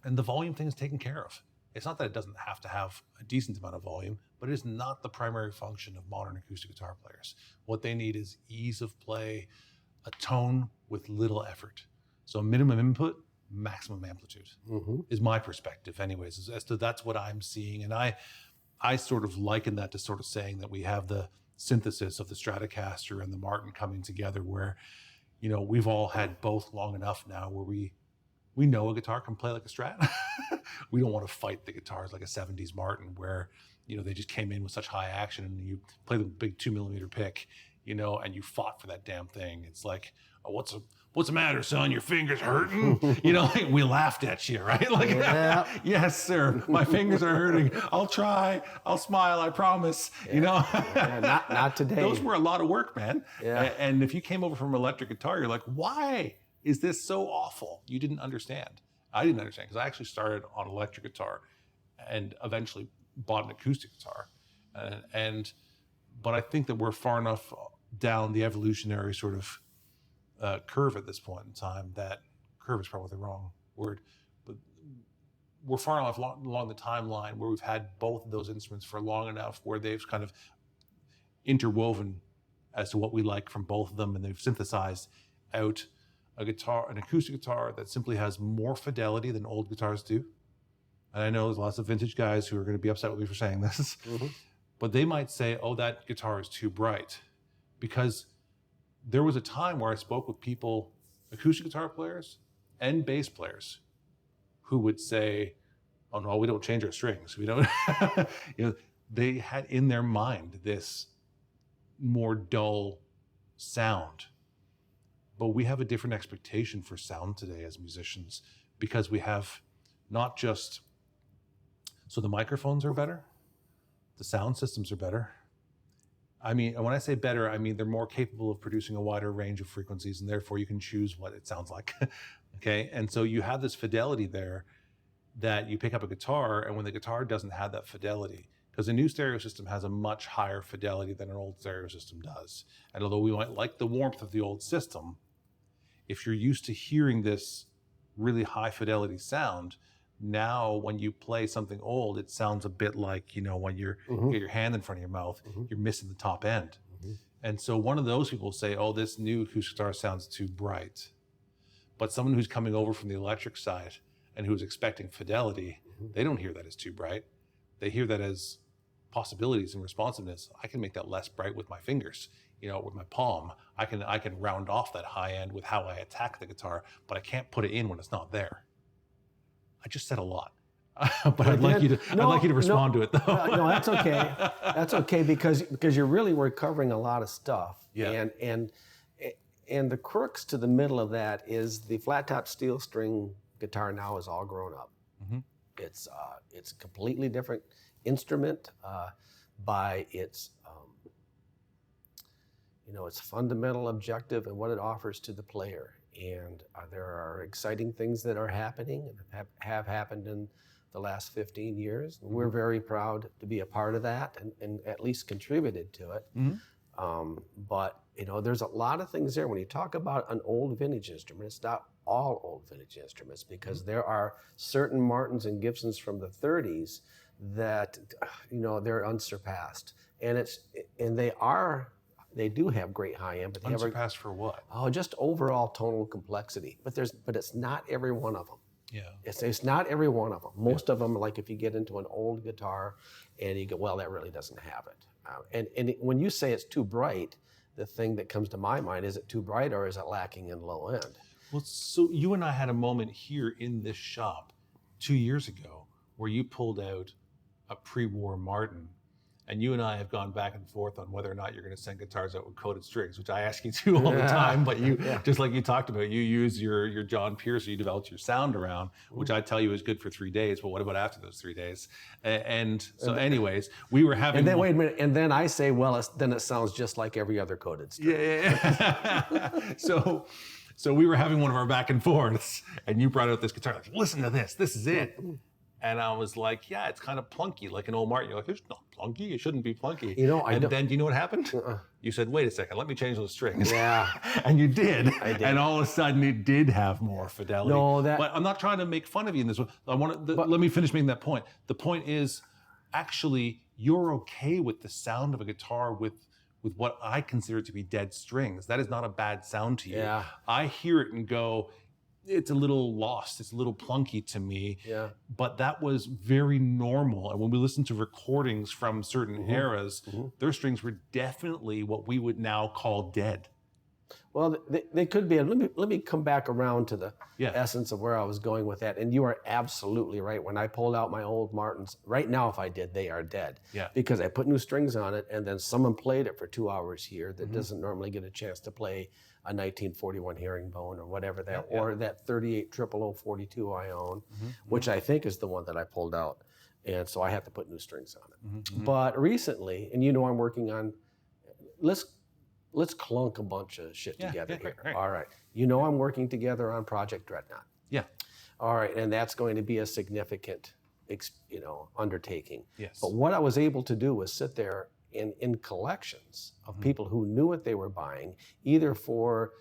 And the volume thing is taken care of. It's not that it doesn't have to have a decent amount of volume, but it is not the primary function of modern acoustic guitar players. What they need is ease of play, a tone with little effort. So minimum input, maximum amplitude is my perspective anyways, as to that's what I'm seeing. And I sort of liken that to sort of saying that we have the synthesis of the Stratocaster and the Martin coming together, where, you know, we've all had both long enough now where we know a guitar can play like a Strat. We don't want to fight the guitars like a 70s Martin, where, you know, they just came in with such high action and you play the big 2mm pick, you know, and you fought for that damn thing. It's like, oh, what's the matter, son? Your fingers hurting? You know, like, we laughed at you, right? Like, yes, sir. My fingers are hurting. I'll try. I'll smile. I promise. Yeah. You know, not today. Those were a lot of work, man. Yeah. And if you came over from electric guitar, you're like, why is this so awful? You didn't understand. I didn't understand, because I actually started on electric guitar and eventually bought an acoustic guitar. But I think that we're far enough down the evolutionary sort of curve at this point in time, that curve is probably the wrong word, but we're far enough along the timeline where we've had both of those instruments for long enough where they've kind of interwoven as to what we like from both of them, and they've synthesized out an acoustic guitar that simply has more fidelity than old guitars do. And I know there's lots of vintage guys who are going to be upset with me for saying this, but they might say, oh, that guitar is too bright, because there was a time where I spoke with people, acoustic guitar players and bass players, who would say, oh no, we don't change our strings. We don't, you know, they had in their mind this more dull sound. But we have a different expectation for sound today as musicians, because we have not just, so the microphones are better, the sound systems are better. I mean, when I say better, I mean they're more capable of producing a wider range of frequencies, and therefore you can choose what it sounds like. Okay. And so you have this fidelity there that you pick up a guitar, and when the guitar doesn't have that fidelity, because a new stereo system has a much higher fidelity than an old stereo system does. And although we might like the warmth of the old system, if you're used to hearing this really high fidelity sound, now when you play something old, it sounds a bit like, you know, when you get your hand in front of your mouth, you're missing the top end. And so one of those people say, oh, this new acoustic guitar sounds too bright. But someone who's coming over from the electric side and who's expecting fidelity, they don't hear that as too bright. They hear that as possibilities and responsiveness. I can make that less bright with my fingers, you know, with my palm. I can round off that high end with how I attack the guitar, but I can't put it in when it's not there. I just said a lot, but I'd like you to respond to it though. No, that's okay. That's okay, because we're covering a lot of stuff. Yeah. And the crux to the middle of that is the flat top steel string guitar now is all grown up. It's a completely different instrument by its its fundamental objective and what it offers to the player. And there are exciting things that are happening and have happened in the last 15 years. We're very proud to be a part of that and at least contributed to it. But there's a lot of things there. When you talk about an old vintage instrument, it's not all old vintage instruments, because there are certain Martins and Gibsons from the 30s that they're unsurpassed, and they do have great high end, but they unsurpassed for what? Oh, just overall tonal complexity. But it's not every one of them. Yeah, it's not every one of them. Most of them, like if you get into an old guitar, and you go, well, that really doesn't have it. And when you say it's too bright, the thing that comes to my mind, is it too bright or is it lacking in low end? Well, so you and I had a moment here in this shop 2 years ago where you pulled out a pre-war Martin And you and I have gone back and forth on whether or not you're going to send guitars out with coated strings, which I ask you to all the time. But you, just like you talked about, you use your John Pierce, you developed your sound around, which I tell you is good for 3 days. But what about after those 3 days? And so, anyways, we were having. And then wait a minute, and then I say, well, then it sounds just like every other coated string. Yeah. So we were having one of our back and forths, and you brought out this guitar, like, listen to this. This is it. And I was like, yeah, it's kind of plunky, like an old Martin. You're like, it's not plunky. It shouldn't be plunky. Then do you know what happened? You said, wait a second, let me change those strings. Yeah. And you did. I did. And all of a sudden it did have more fidelity. But I'm not trying to make fun of you in this one. Let me finish making that point. The point is, actually, you're okay with the sound of a guitar with what I consider to be dead strings. That is not a bad sound to you. Yeah. I hear it and go, it's a little lost. It's a little plunky to me. Yeah. But that was very normal. And when we listen to recordings from certain eras, their strings were definitely what we would now call dead. Well, they could be. Let me come back around to the essence of where I was going with that. And you are absolutely right. When I pulled out my old Martins, right now, if I did, they are dead. Yeah. Because I put new strings on it, and then someone played it for 2 hours here that doesn't normally get a chance to play a 1941 herringbone or whatever that, or that 38 00042 I own, which I think is the one that I pulled out. And so I have to put new strings on it. But recently, and I'm working on, let's clunk a bunch of shit together here. Right. All right. I'm working together on Project Dreadnought. Yeah. All right. And that's going to be a significant, undertaking. Yes. But what I was able to do was sit there in collections of people who knew what they were buying, either for,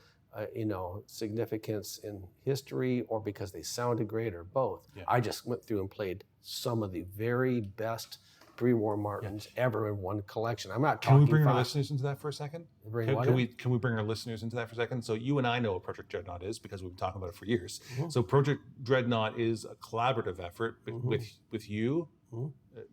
significance in history or because they sounded great or both. Yeah. I just went through and played some of the very best pre-war Martins ever in one collection. I'm not talking. Can we bring our listeners into that for a second? Can we bring our listeners into that for a second? So you and I know what Project Dreadnought is because we've been talking about it for years. So Project Dreadnought is a collaborative effort with you,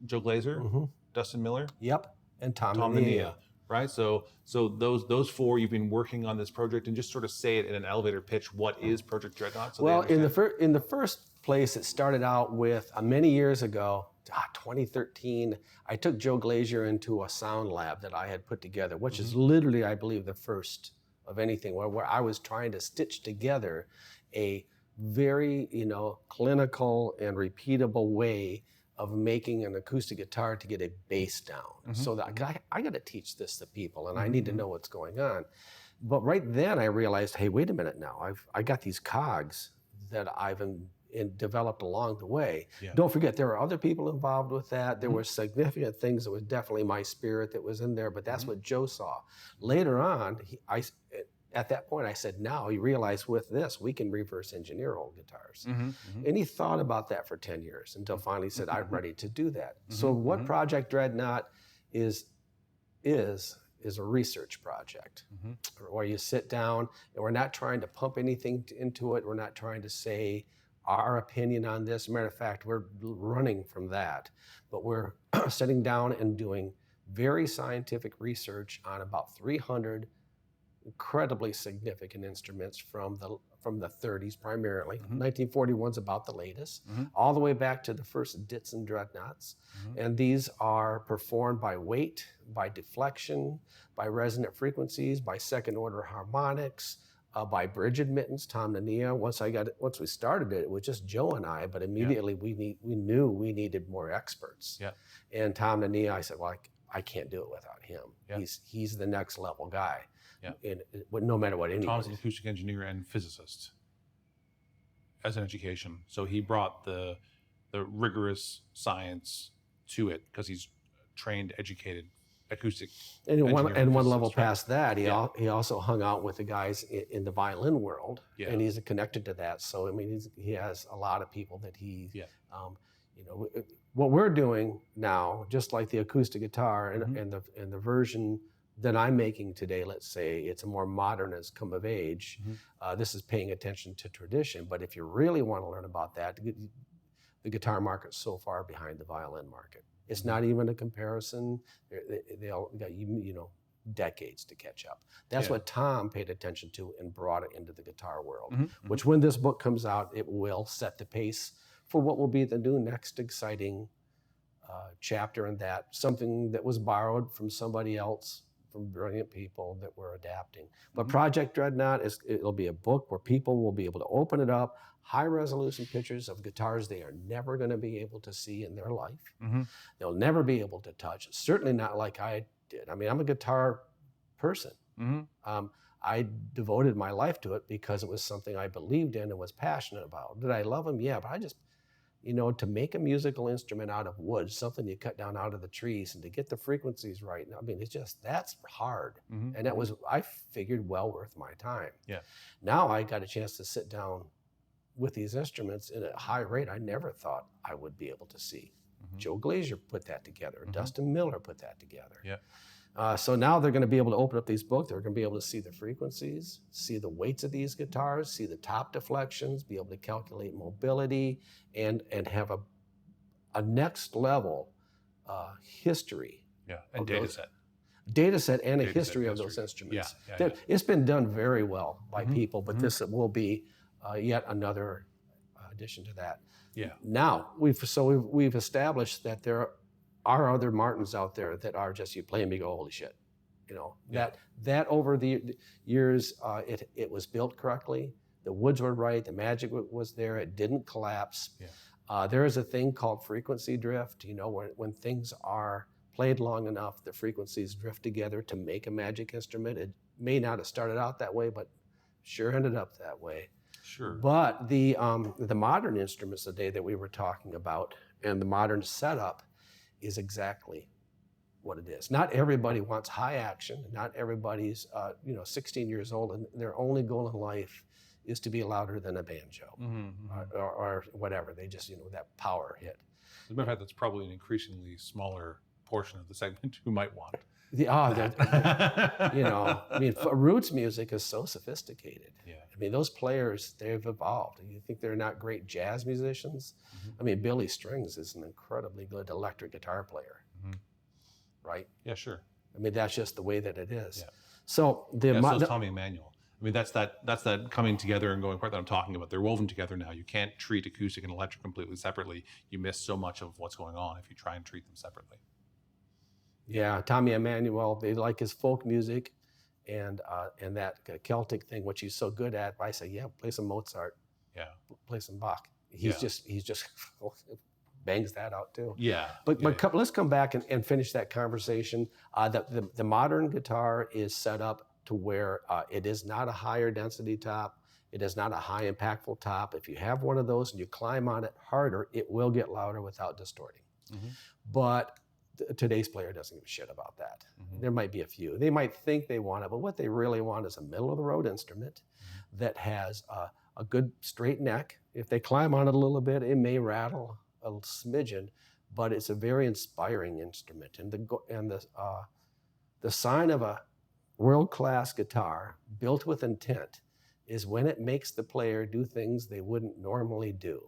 Joe Glazer, Dustin Miller. Yep, and Tom Nania. Right. So those four, you've been working on this project, and just sort of say it in an elevator pitch. What is Project Dreadnought? So in the first place, it started out with many years ago. 2013, I took Joe Glazer into a sound lab that I had put together, which is literally, I believe, the first of anything where I was trying to stitch together a very, clinical and repeatable way of making an acoustic guitar to get a bass down. So that I got to teach this to people, and I need to know what's going on. But right then I realized, hey, wait a minute now. I got these cogs that I've developed along the way. Yeah. Don't forget, there are other people involved with that. There were significant things that was definitely my spirit that was in there, but that's what Joe saw. Later on, at that point, I said, now you realize with this, we can reverse engineer old guitars. And he thought about that for 10 years until finally said, I'm ready to do that. So what Project Dreadnought is a research project where you sit down, and we're not trying to pump anything into it. We're not trying to say our opinion on this. Matter of fact, we're running from that, but we're sitting down and doing very scientific research on about 300 incredibly significant instruments from the 30s primarily. 1941's about the latest, all the way back to the first Dits and Dreadnoughts. And these are performed by weight, by deflection, by resonant frequencies, by second order harmonics, by bridge admittance. Tom Nania. Once we started it, it was just Joe and I, but immediately we knew we needed more experts. Yeah. And Tom Nania, I said, well, I can't do it without him. Yeah. He's the next level guy. Yeah. No matter what anyone. Tom's an acoustic engineer and physicist as an education. So he brought the rigorous science to it because he's trained, educated acoustic. And one level past that, he also hung out with the guys in the violin world, and he's connected to that. So I mean, he has a lot of people that he, what we're doing now, just like the acoustic guitar and the version that I'm making today, let's say it's a more modern as come of age. This is paying attention to tradition. But if you really want to learn about that, the guitar market's so far behind the violin market. It's not even a comparison. They all got decades to catch up. That's what Tom paid attention to and brought it into the guitar world. Which, when this book comes out, it will set the pace for what will be the new next exciting chapter in that, something that was borrowed from somebody else, from brilliant people that we're adapting. But Project Dreadnought it'll be a book where people will be able to open it up, high resolution pictures of guitars they are never going to be able to see in their life. They'll never be able to touch, certainly not like I did. I mean, I'm a guitar person. I devoted my life to it because it was something I believed in and was passionate about. Did I love them? Yeah, but I just, to make a musical instrument out of wood, something you cut down out of the trees, and to get the frequencies right. I mean, that's hard. And that was, I figured, well worth my time. Yeah. Now I got a chance to sit down with these instruments in a high rate I never thought I would be able to see. Joe Glazier put that together. Dustin Miller put that together. Yeah. So now they're going to be able to open up these books. They're going to be able to see the frequencies, see the weights of these guitars, see the top deflections, be able to calculate mobility, and have a next level history. Yeah, and data set. Data set and a history of those instruments. Yeah. It's been done very well by people, but this will be yet another addition to that. Yeah. Now we've established that there are other Martins out there that are just, you play them, you go, holy shit. That over the years, it was built correctly. The woods were right. The magic was there. It didn't collapse. Yeah. There is a thing called frequency drift. When things are played long enough, the frequencies drift together to make a magic instrument. It may not have started out that way, but sure ended up that way. Sure. But the modern instruments today that we were talking about, and the modern setup, is exactly what it is. Not everybody wants high action. Not everybody's 16 years old and their only goal in life is to be louder than a banjo or whatever. They just, that power hit. As a matter of fact, that's probably an increasingly smaller portion of the segment who might want. Roots music is so sophisticated. Yeah. I mean, those players, they've evolved. You think they're not great jazz musicians? I mean, Billy Strings is an incredibly good electric guitar player, right? Yeah, sure. I mean, that's just the way that it is. Yeah. So so is Tommy Emmanuel. I mean, that's that coming together and going apart that I'm talking about. They're woven together now. You can't treat acoustic and electric completely separately. You miss so much of what's going on if you try and treat them separately. Yeah, Tommy Emmanuel, they like his folk music and that Celtic thing, which he's so good at. I say, yeah, play some Mozart. Yeah. Play some Bach. He's just bangs that out too. Yeah. But let's come back and finish that conversation. The modern guitar is set up to where it is not a higher density top. It is not a high impactful top. If you have one of those and you climb on it harder, it will get louder without distorting. But today's player doesn't give a shit about that. There might be a few. They might think they want it, but what they really want is a middle-of-the-road instrument that has a good straight neck. If they climb on it a little bit, it may rattle a smidgen, but it's a very inspiring instrument. And the sign of a world-class guitar built with intent is when it makes the player do things they wouldn't normally do.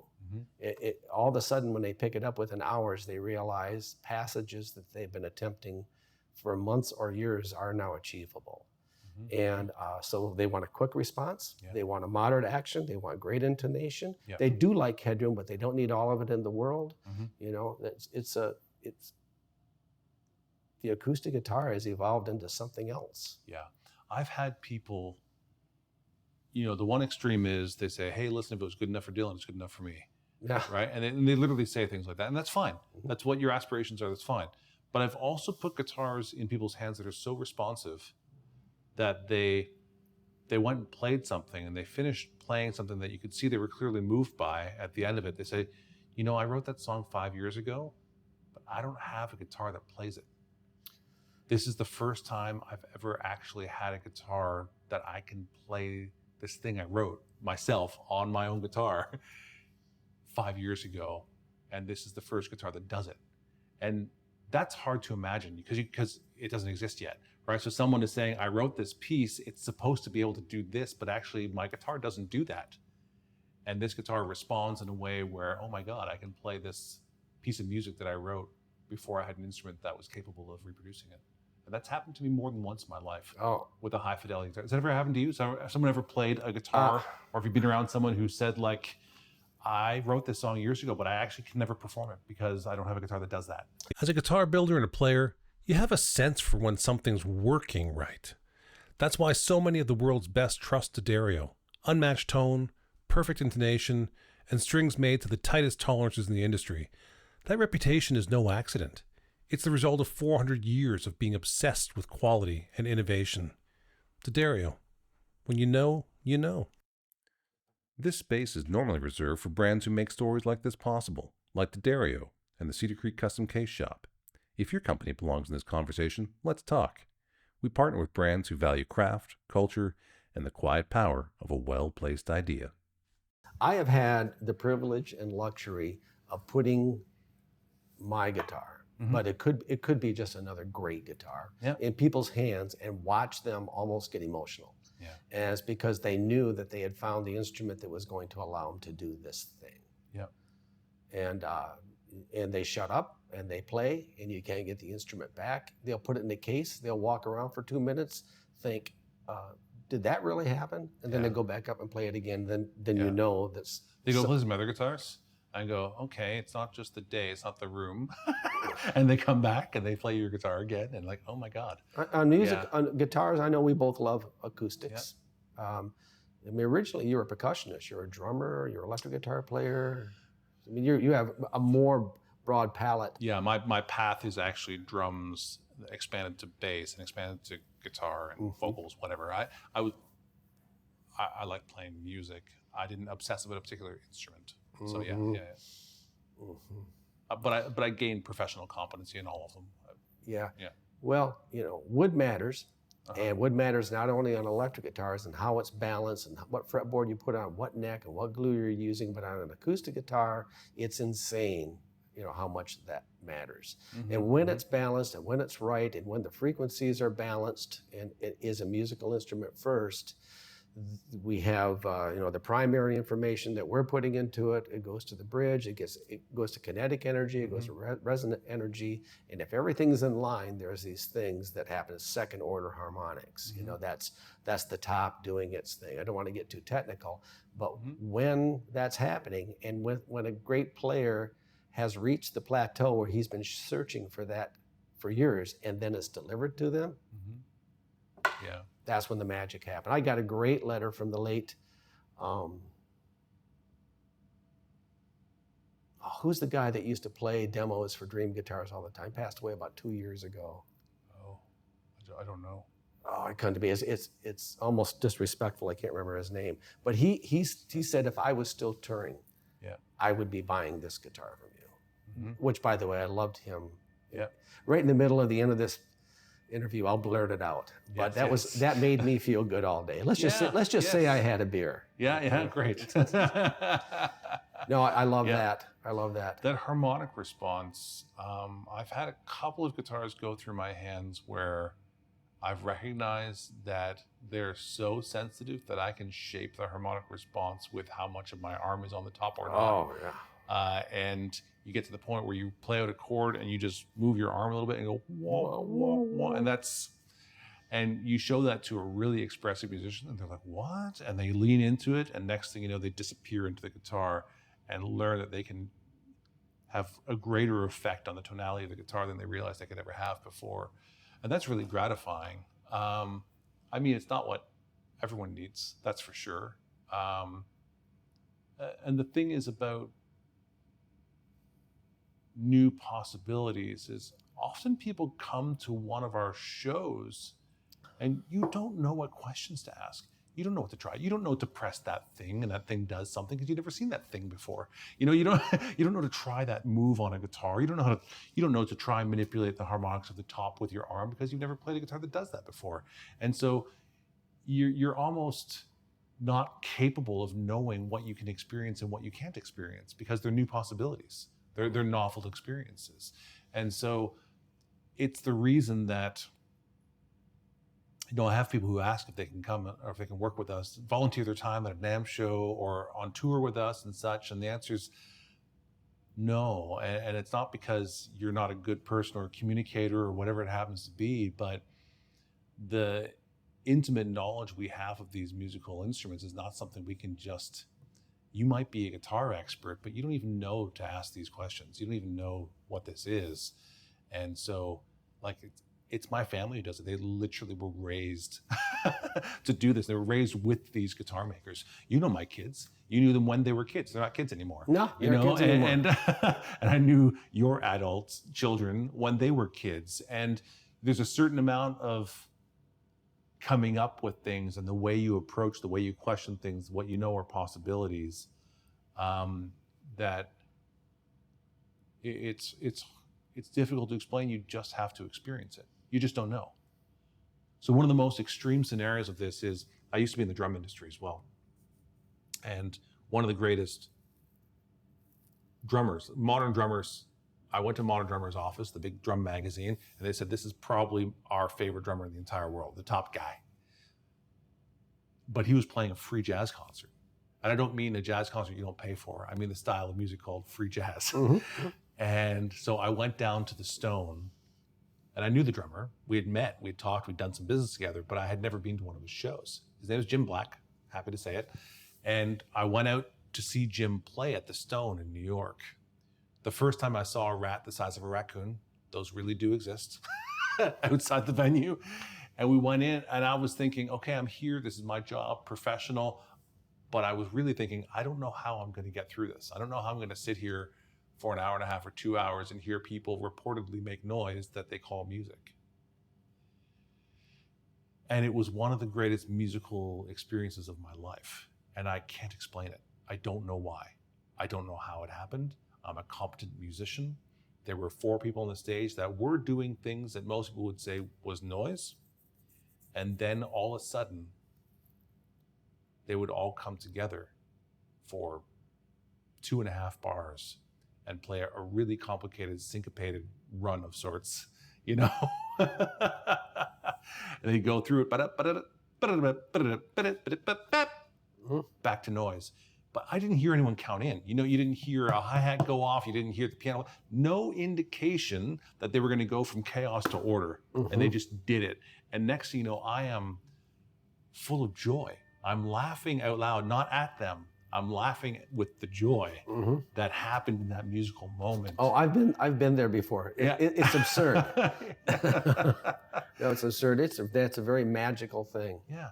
All of a sudden, when they pick it up within hours, they realize passages that they've been attempting for months or years are now achievable. And so they want a quick response. They want a moderate action. They want great intonation. They do like headroom, but they don't need all of it in the world. The acoustic guitar has evolved into something else. Yeah. I've had people, the one extreme is they say, hey, listen, if it was good enough for Dylan, it's good enough for me. Yeah. Right. And they literally say things like that. And that's fine. That's what your aspirations are. That's fine. But I've also put guitars in people's hands that are so responsive that they went and played something and they finished playing something that you could see they were clearly moved by. At the end of it, they say, I wrote that song 5 years ago, but I don't have a guitar that plays it. This is the first time I've ever actually had a guitar that I can play this thing I wrote myself on my own guitar 5 years ago. And this is the first guitar that does it. And that's hard to imagine because it doesn't exist yet, right? So someone is saying, I wrote this piece, it's supposed to be able to do this, but actually my guitar doesn't do that. And this guitar responds in a way where, oh my God, I can play this piece of music that I wrote before I had an instrument that was capable of reproducing it. And that's happened to me more than once in my life with a high fidelity guitar. Has that ever happened to you? So, has someone ever played a guitar or have you been around someone who said like, I wrote this song years ago, but I actually can never perform it because I don't have a guitar that does that. As a guitar builder and a player, you have a sense for when something's working right. That's why so many of the world's best trust D'Addario. Unmatched tone, perfect intonation, and strings made to the tightest tolerances in the industry. That reputation is no accident. It's the result of 400 years of being obsessed with quality and innovation. D'Addario. When you know, you know. This space is normally reserved for brands who make stories like this possible, like D'Addario and the Cedar Creek Custom Case Shop. If your company belongs in this conversation, let's talk. We partner with brands who value craft, culture, and the quiet power of a well-placed idea. I have had the privilege and luxury of putting my guitar, but it could be just another great guitar, in people's hands and watch them almost get emotional. Yeah. And it's because they knew that they had found the instrument that was going to allow them to do this thing. Yeah. And they shut up and they play, and you can't get the instrument back. They'll put it in the case. They'll walk around for 2 minutes, think, did that really happen? And then they go back up and play it again. Then you know that's. They go play some other guitars. I go, okay, it's not just the day, it's not the room. And they come back and they play your guitar again, and like, oh my God. On music, on guitars, I know we both love acoustics. I mean, originally you were a percussionist. You're a drummer. You're an electric guitar player. I mean, you have a more broad palette. Yeah, my path is actually drums expanded to bass and expanded to guitar and vocals, whatever. I like playing music. I didn't obsess about a particular instrument. So yeah. But I gained professional competency in all of them. Yeah. Well, wood matters. And wood matters not only on electric guitars and how it's balanced and what fretboard you put on what neck and what glue you're using, but on an acoustic guitar, it's insane, how much that matters. And when it's balanced and when it's right and when the frequencies are balanced and it is a musical instrument first, we have the primary information that we're putting into it. It goes to the bridge. It goes to kinetic energy. It goes to resonant energy. And if everything's in line, there's these things that happen as second order harmonics. That's the top doing its thing. I don't want to get too technical, but when that's happening, and when a great player has reached the plateau where he's been searching for that for years, and then it's delivered to them. Yeah. That's when the magic happened. I got a great letter from the late, who's the guy that used to play demos for Dream Guitars all the time? Passed away about 2 years ago. Oh, I don't know. Oh, it couldn't be. It's almost disrespectful. I can't remember his name. But he said if I was still touring, I would be buying this guitar from you. Which, by the way, I loved him. Yeah. Right in the middle of the end of this interview, I'll blurt it out. But that made me feel good all day. Let's just say I had a beer. Yeah, great. No, I love that. I love that. That harmonic response. I've had a couple of guitars go through my hands where I've recognized that they're so sensitive that I can shape the harmonic response with how much of my arm is on the top or not. Oh, yeah. And you get to the point where you play out a chord and you just move your arm a little bit and go, whoa, whoa, whoa. And you show that to a really expressive musician and they're like, what? And they lean into it. And next thing you know, they disappear into the guitar and learn that they can have a greater effect on the tonality of the guitar than they realized they could ever have before. And that's really gratifying. I mean, it's not what everyone needs, that's for sure. And the thing is about new possibilities is often people come to one of our shows and you don't know what questions to ask. You don't know what to try. You don't know to press that thing and that thing does something because you've never seen that thing before. You don't know to try that move on a guitar. You don't know to try and manipulate the harmonics of the top with your arm because you've never played a guitar that does that before. And so you're almost not capable of knowing what you can experience and what you can't experience because they're new possibilities. They're novel experiences. And so it's the reason that I have people who ask if they can come or if they can work with us, volunteer their time at a NAMM show or on tour with us and such. And the answer is no. And it's not because you're not a good person or a communicator or whatever it happens to be, but the intimate knowledge we have of these musical instruments is not something we can just you might be a guitar expert, but you don't even know to ask these questions. You don't even know what this is. And so, like, it's my family who does it. They literally were raised to do this. They were raised with these guitar makers. You know my kids. You knew them when they were kids. They're not kids anymore. No, you they're know, kids anymore. and I knew your adults, children, when they were kids. And there's a certain amount of coming up with things and the way you approach, the way you question things, what you know are possibilities, that it's difficult to explain. You just have to experience it. You just don't know. So one of the most extreme scenarios of this is, I used to be in the drum industry as well. And one of the greatest drummers, modern drummers, I went to Modern Drummer's office, the big drum magazine, and they said, this is probably our favorite drummer in the entire world, the top guy. But he was playing a free jazz concert. And I don't mean a jazz concert you don't pay for. I mean the style of music called free jazz. Mm-hmm. And so I went down to the Stone, and I knew the drummer. We had met, we had talked, we'd done some business together, but I had never been to one of his shows. His name was Jim Black, happy to say it. And I went out to see Jim play at the Stone in New York. The first time I saw a rat the size of a raccoon, those really do exist, outside the venue. And we went in, and I was thinking, okay, I'm here, this is my job, professional. But I was really thinking, I don't know how I'm going to get through this. I don't know how I'm going to sit here for an hour and a half or 2 hours and hear people reportedly make noise that they call music. And it was one of the greatest musical experiences of my life. And I can't explain it. I don't know why. I don't know how it happened. I'm a competent musician. There were 4 people on the stage that were doing things that most people would say was noise. And then all of a sudden, they would all come together for 2.5 bars and play a really complicated, syncopated run of sorts, you know? And they go through it, back to noise. But I didn't hear anyone count in. You know, you didn't hear a hi-hat go off. You didn't hear the piano. No indication that they were going to go from chaos to order. Mm-hmm. And they just did it. And next thing you know, I am full of joy. I'm laughing out loud, not at them. I'm laughing with the joy mm-hmm. that happened in that musical moment. Oh, I've been there before. It's absurd. No, it's absurd. That's a very magical thing. Yeah.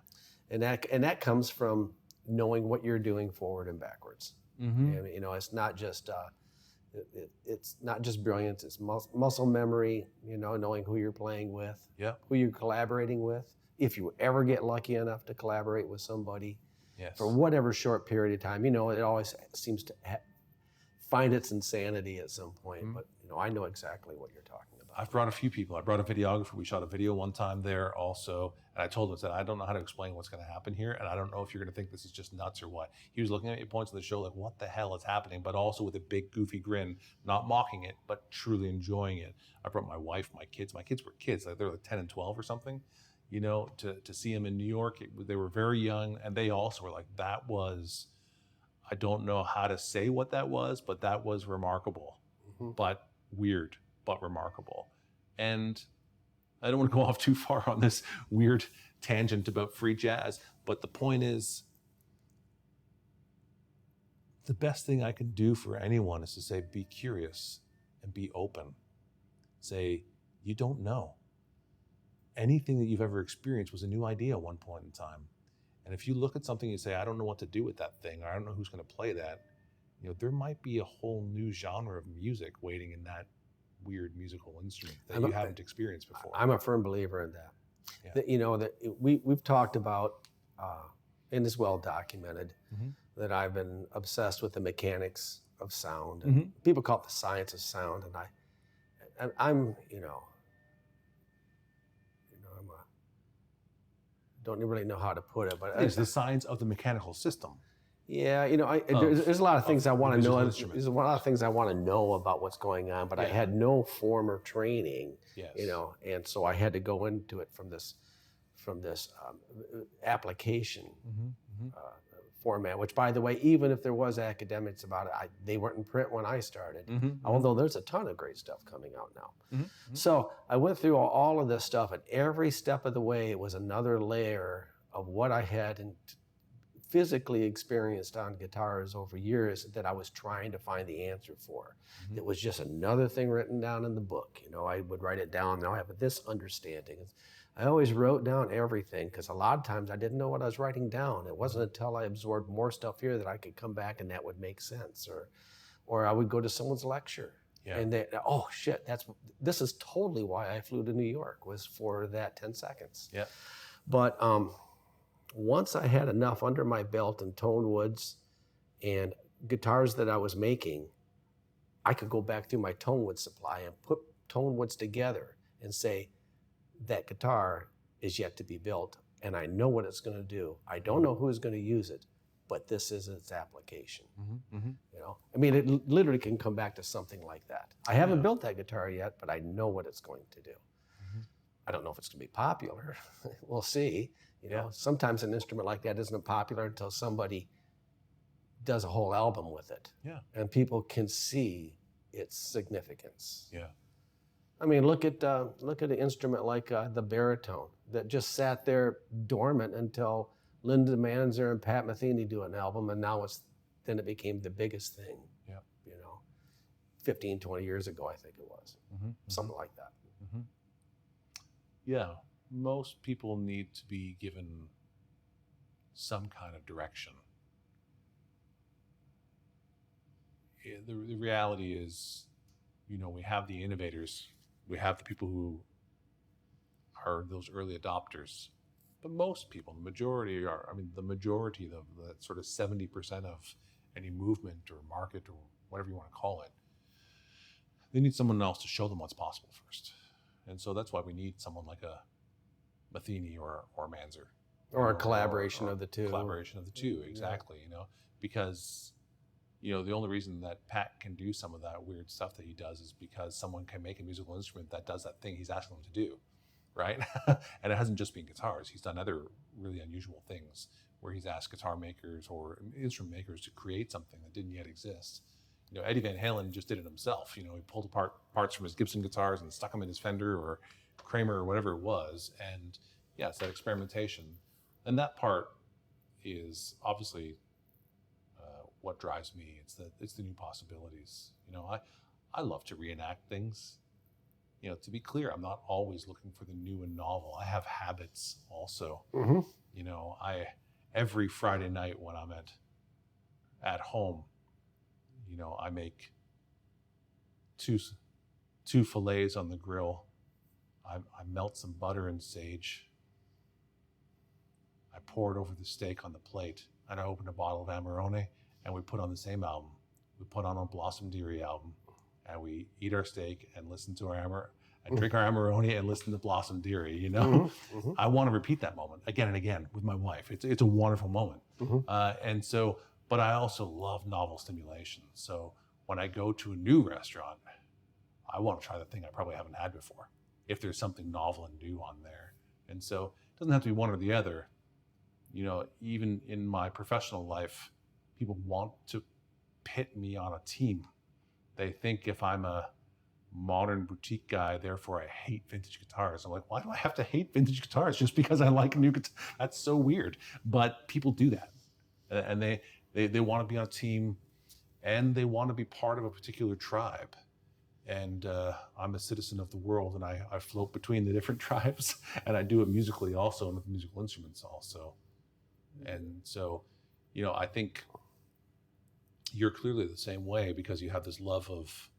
And that comes from knowing what you're doing forward and backwards. Mm-hmm. And, you know, it's not just brilliance. It's muscle memory. You know, knowing who you're playing with, who you're collaborating with. If you ever get lucky enough to collaborate with somebody, for whatever short period of time, you know, it always seems to find its insanity at some point. Mm-hmm. But you know, I know exactly what you're talking about. I've brought a few people. I brought a videographer. We shot a video one time there also. And I told him, I said, I don't know how to explain what's going to happen here. And I don't know if you're going to think this is just nuts or what. He was looking at me points of the show like, what the hell is happening? But also with a big goofy grin, not mocking it, but truly enjoying it. I brought my wife, my kids. My kids were kids. Like, they were like 10 and 12 or something. You know, to see them in New York, they were very young. And they also were like, that was, I don't know how to say what that was, but that was remarkable. Mm-hmm. But weird, but remarkable. And I don't want to go off too far on this weird tangent about free jazz, but the point is, the best thing I can do for anyone is to say, be curious and be open. Say, you don't know. Anything that you've ever experienced was a new idea at one point in time. And if you look at something and say, I don't know what to do with that thing, or I don't know who's going to play that, you know, there might be a whole new genre of music waiting in that weird musical instrument that you haven't experienced before. I'm a firm believer in that. Yeah. That, you know, that we've talked about, and it's well documented, mm-hmm. that I've been obsessed with the mechanics of sound. And mm-hmm. people call it the science of sound. And I'm, don't really know how to put it, but it's the science of the mechanical system. Yeah, you know, there's a lot of things I want to know. There's a lot of things I want to know about what's going on, but I had no former training. Yes. You know, and so I had to go into it from this application mm-hmm. Format. Which, by the way, even if there was academics about it, they weren't in print when I started. Mm-hmm. Although there's a ton of great stuff coming out now. Mm-hmm. So I went through all of this stuff, and every step of the way it was another layer of what I had physically experienced on guitars over years that I was trying to find the answer for. Mhm. It was just another thing written down in the book. You know, I would write it down. Now I have this understanding. I always wrote down everything because a lot of times I didn't know what I was writing down. It wasn't until I absorbed more stuff here that I could come back and that would make sense. Or I would go to someone's lecture. Yeah. And they, oh shit, this is totally why I flew to New York, was for that 10 seconds. Yeah. But once I had enough under my belt in tonewoods and guitars that I was making, I could go back through my tonewood supply and put tonewoods together and say, that guitar is yet to be built and I know what it's going to do. I don't know who's going to use it, but this is its application. Mm-hmm. Mm-hmm. You know, I mean, it literally can come back to something like that. I haven't Yeah. built that guitar yet, but I know what it's going to do. Mm-hmm. I don't know if it's going to be popular. We'll see. You know, Yeah. sometimes an instrument like that isn't popular until somebody does a whole album with it. Yeah. And people can see its significance. Yeah. I mean, look at an instrument like the baritone that just sat there dormant until Linda Manzer and Pat Metheny do an album, and now then it became the biggest thing. Yeah. You know, 15, 20 years ago, I think it was. Mm-hmm. Something like that. Mm-hmm. Yeah. Most people need to be given some kind of direction. The reality is, you know, we have the innovators, we have the people who are those early adopters, but most people, the majority, that sort of 70% of any movement or market or whatever you want to call it, they need someone else to show them what's possible first. And so that's why we need someone like a Metheny or Manzer. Or a collaboration of the two. Collaboration of the two, exactly. You know, because, you know, the only reason that Pat can do some of that weird stuff that he does is because someone can make a musical instrument that does that thing he's asking them to do, right? And it hasn't just been guitars. He's done other really unusual things where he's asked guitar makers or instrument makers to create something that didn't yet exist. You know, Eddie Van Halen just did it himself. You know, he pulled apart parts from his Gibson guitars and stuck them in his Fender or Kramer or whatever it was. And yeah, it's that experimentation. And that part is obviously what drives me. It's the new possibilities. You know, I love to reenact things. You know, to be clear, I'm not always looking for the new and novel. I have habits also. Mm-hmm. You know, every Friday night when I'm at home, you know, I make two fillets on the grill. I melt some butter and sage. I pour it over the steak on the plate, and I open a bottle of Amarone, and we put on the same album. We put on a Blossom Dearie album, and we eat our steak and listen to and drink our Amarone and listen to Blossom Dearie. You know, Mm-hmm. Mm-hmm. I want to repeat that moment again and again with my wife. It's a wonderful moment. Mm-hmm. And so, but I also love novel stimulation. So when I go to a new restaurant, I want to try the thing I probably haven't had before, if there's something novel and new on there. And so it doesn't have to be one or the other. You know, even in my professional life, people want to pit me on a team. They think if I'm a modern boutique guy, therefore I hate vintage guitars. I'm like, why do I have to hate vintage guitars just because I like a new guitar? That's so weird. But people do that. And they want to be on a team, and they want to be part of a particular tribe. And I'm a citizen of the world, and I float between the different tribes, and I do it musically also, and with musical instruments also. And so, you know, I think you're clearly the same way, because you have this love of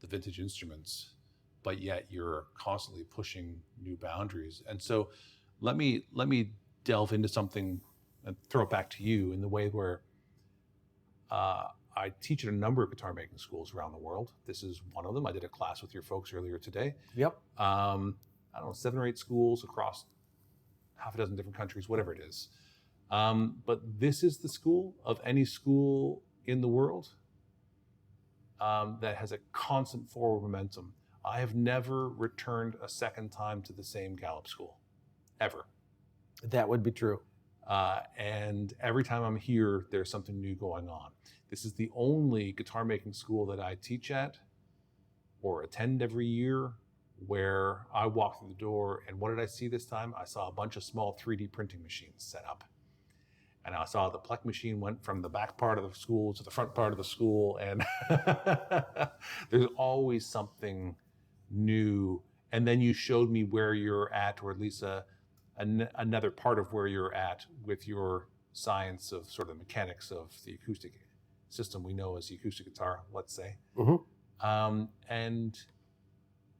the vintage instruments, but yet you're constantly pushing new boundaries. And so let me delve into something and throw it back to you in the way where I teach at a number of guitar making schools around the world. This is one of them. I did a class with your folks earlier today. Yep. I don't know, 7 or 8 schools across half a dozen different countries, whatever it is. But this is the school of any school in the world that has a constant forward momentum. I have never returned a second time to the same Galloup school, ever. That would be true. And every time I'm here, there's something new going on. This is the only guitar making school that I teach at or attend every year where I walk through the door, and what did I see this time? I saw a bunch of small 3D printing machines set up. And I saw the pluck machine went from the back part of the school to the front part of the school. And there's always something new. And then you showed me where you're at, or at least another part of where you're at with your science of sort of mechanics of the acoustic system we know as the acoustic guitar, let's say. And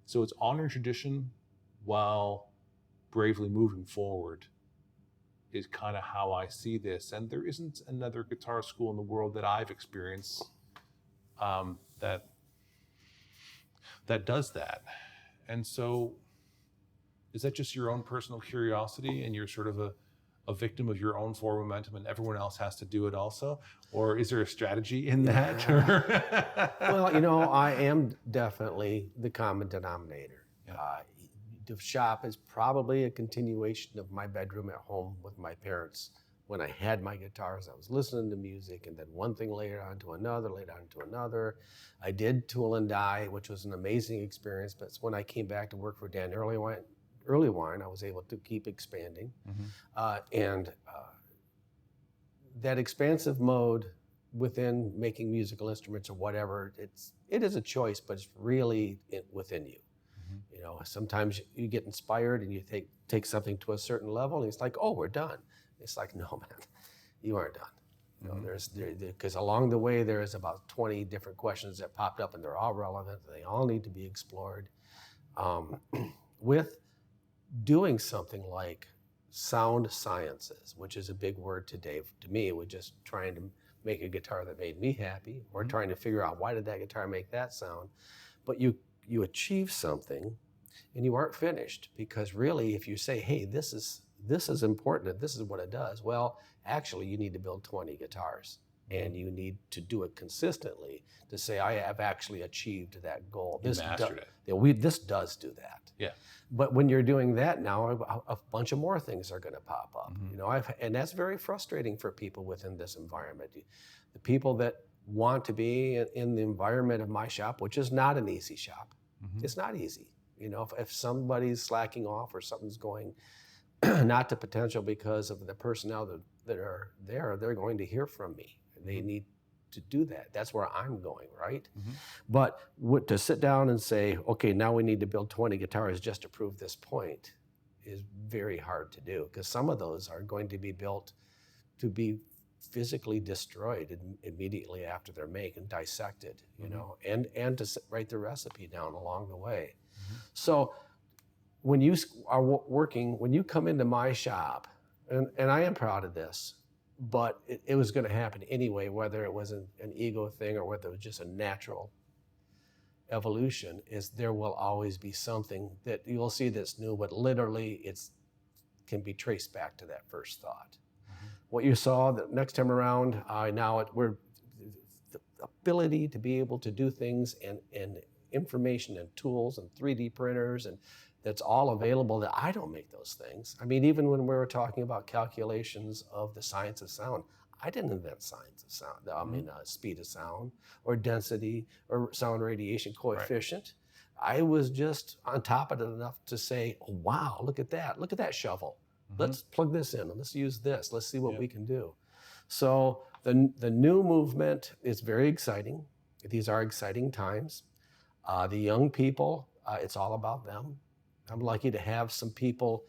so it's honoring tradition while bravely moving forward is kind of how I see this. And there isn't another guitar school in the world that I've experienced that does that. And so is that just your own personal curiosity and you're sort of a victim of your own forward momentum and everyone else has to do it also? Or is there a strategy in that? Well, you know, I am definitely the common denominator. The shop is probably a continuation of my bedroom at home with my parents. When I had my guitars, I was listening to music, and then one thing later on to another, later on to another. I did tool and die, which was an amazing experience, but when I came back to work for Dan Earlywine, I was able to keep expanding. And that expansive mode within making musical instruments or whatever, it is a choice, but it's really within you. You know, sometimes you get inspired and you take something to a certain level, and it's like, oh, we're done. It's like, no, man, you aren't done. You know, because along the way there is about 20 different questions that popped up, and they're all relevant. They all need to be explored. With doing something like sound sciences, which is a big word today to me, with just trying to make a guitar that made me happy, or trying to figure out why did that guitar make that sound. But you achieve something and you aren't finished, because really if you say, hey, this is important and this is what it does, well, actually you need to build 20 guitars and you need to do it consistently to say, I have actually achieved that goal. You mastered it. This does do that. Yeah. But when you're doing that now, a bunch of more things are going to pop up. You know, and that's very frustrating for people within this environment. The people that want to be in the environment of my shop, which is not an easy shop. It's not easy. You know, if somebody's slacking off or something's going not to potential because of the personnel that are there, they're going to hear from me. They need to do that. That's where I'm going, right? But to sit down and say, okay, now we need to build 20 guitars just to prove this point is very hard to do, because some of those are going to be built to be physically destroyed immediately after they're made and dissected, you know, and to write the recipe down along the way. So when you are working, when you come into my shop, and I am proud of this, but it was going to happen anyway, whether it was an ego thing or whether it was just a natural evolution, is there will always be something that you'll see that's new, but literally can be traced back to that first thought. What you saw the next time around, we're the ability to be able to do things and information and tools and 3D printers, and that's all available. That I don't make those things. I mean, even when we were talking about calculations of the science of sound, I didn't invent science of sound. I mean, speed of sound or density or sound radiation coefficient. Right. I was just on top of it enough to say, oh, wow, look at that shovel. Let's plug this in. Let's use this. Let's see what we can do. So the new movement is very exciting. These are exciting times. The young people, it's all about them. I'm lucky to have some people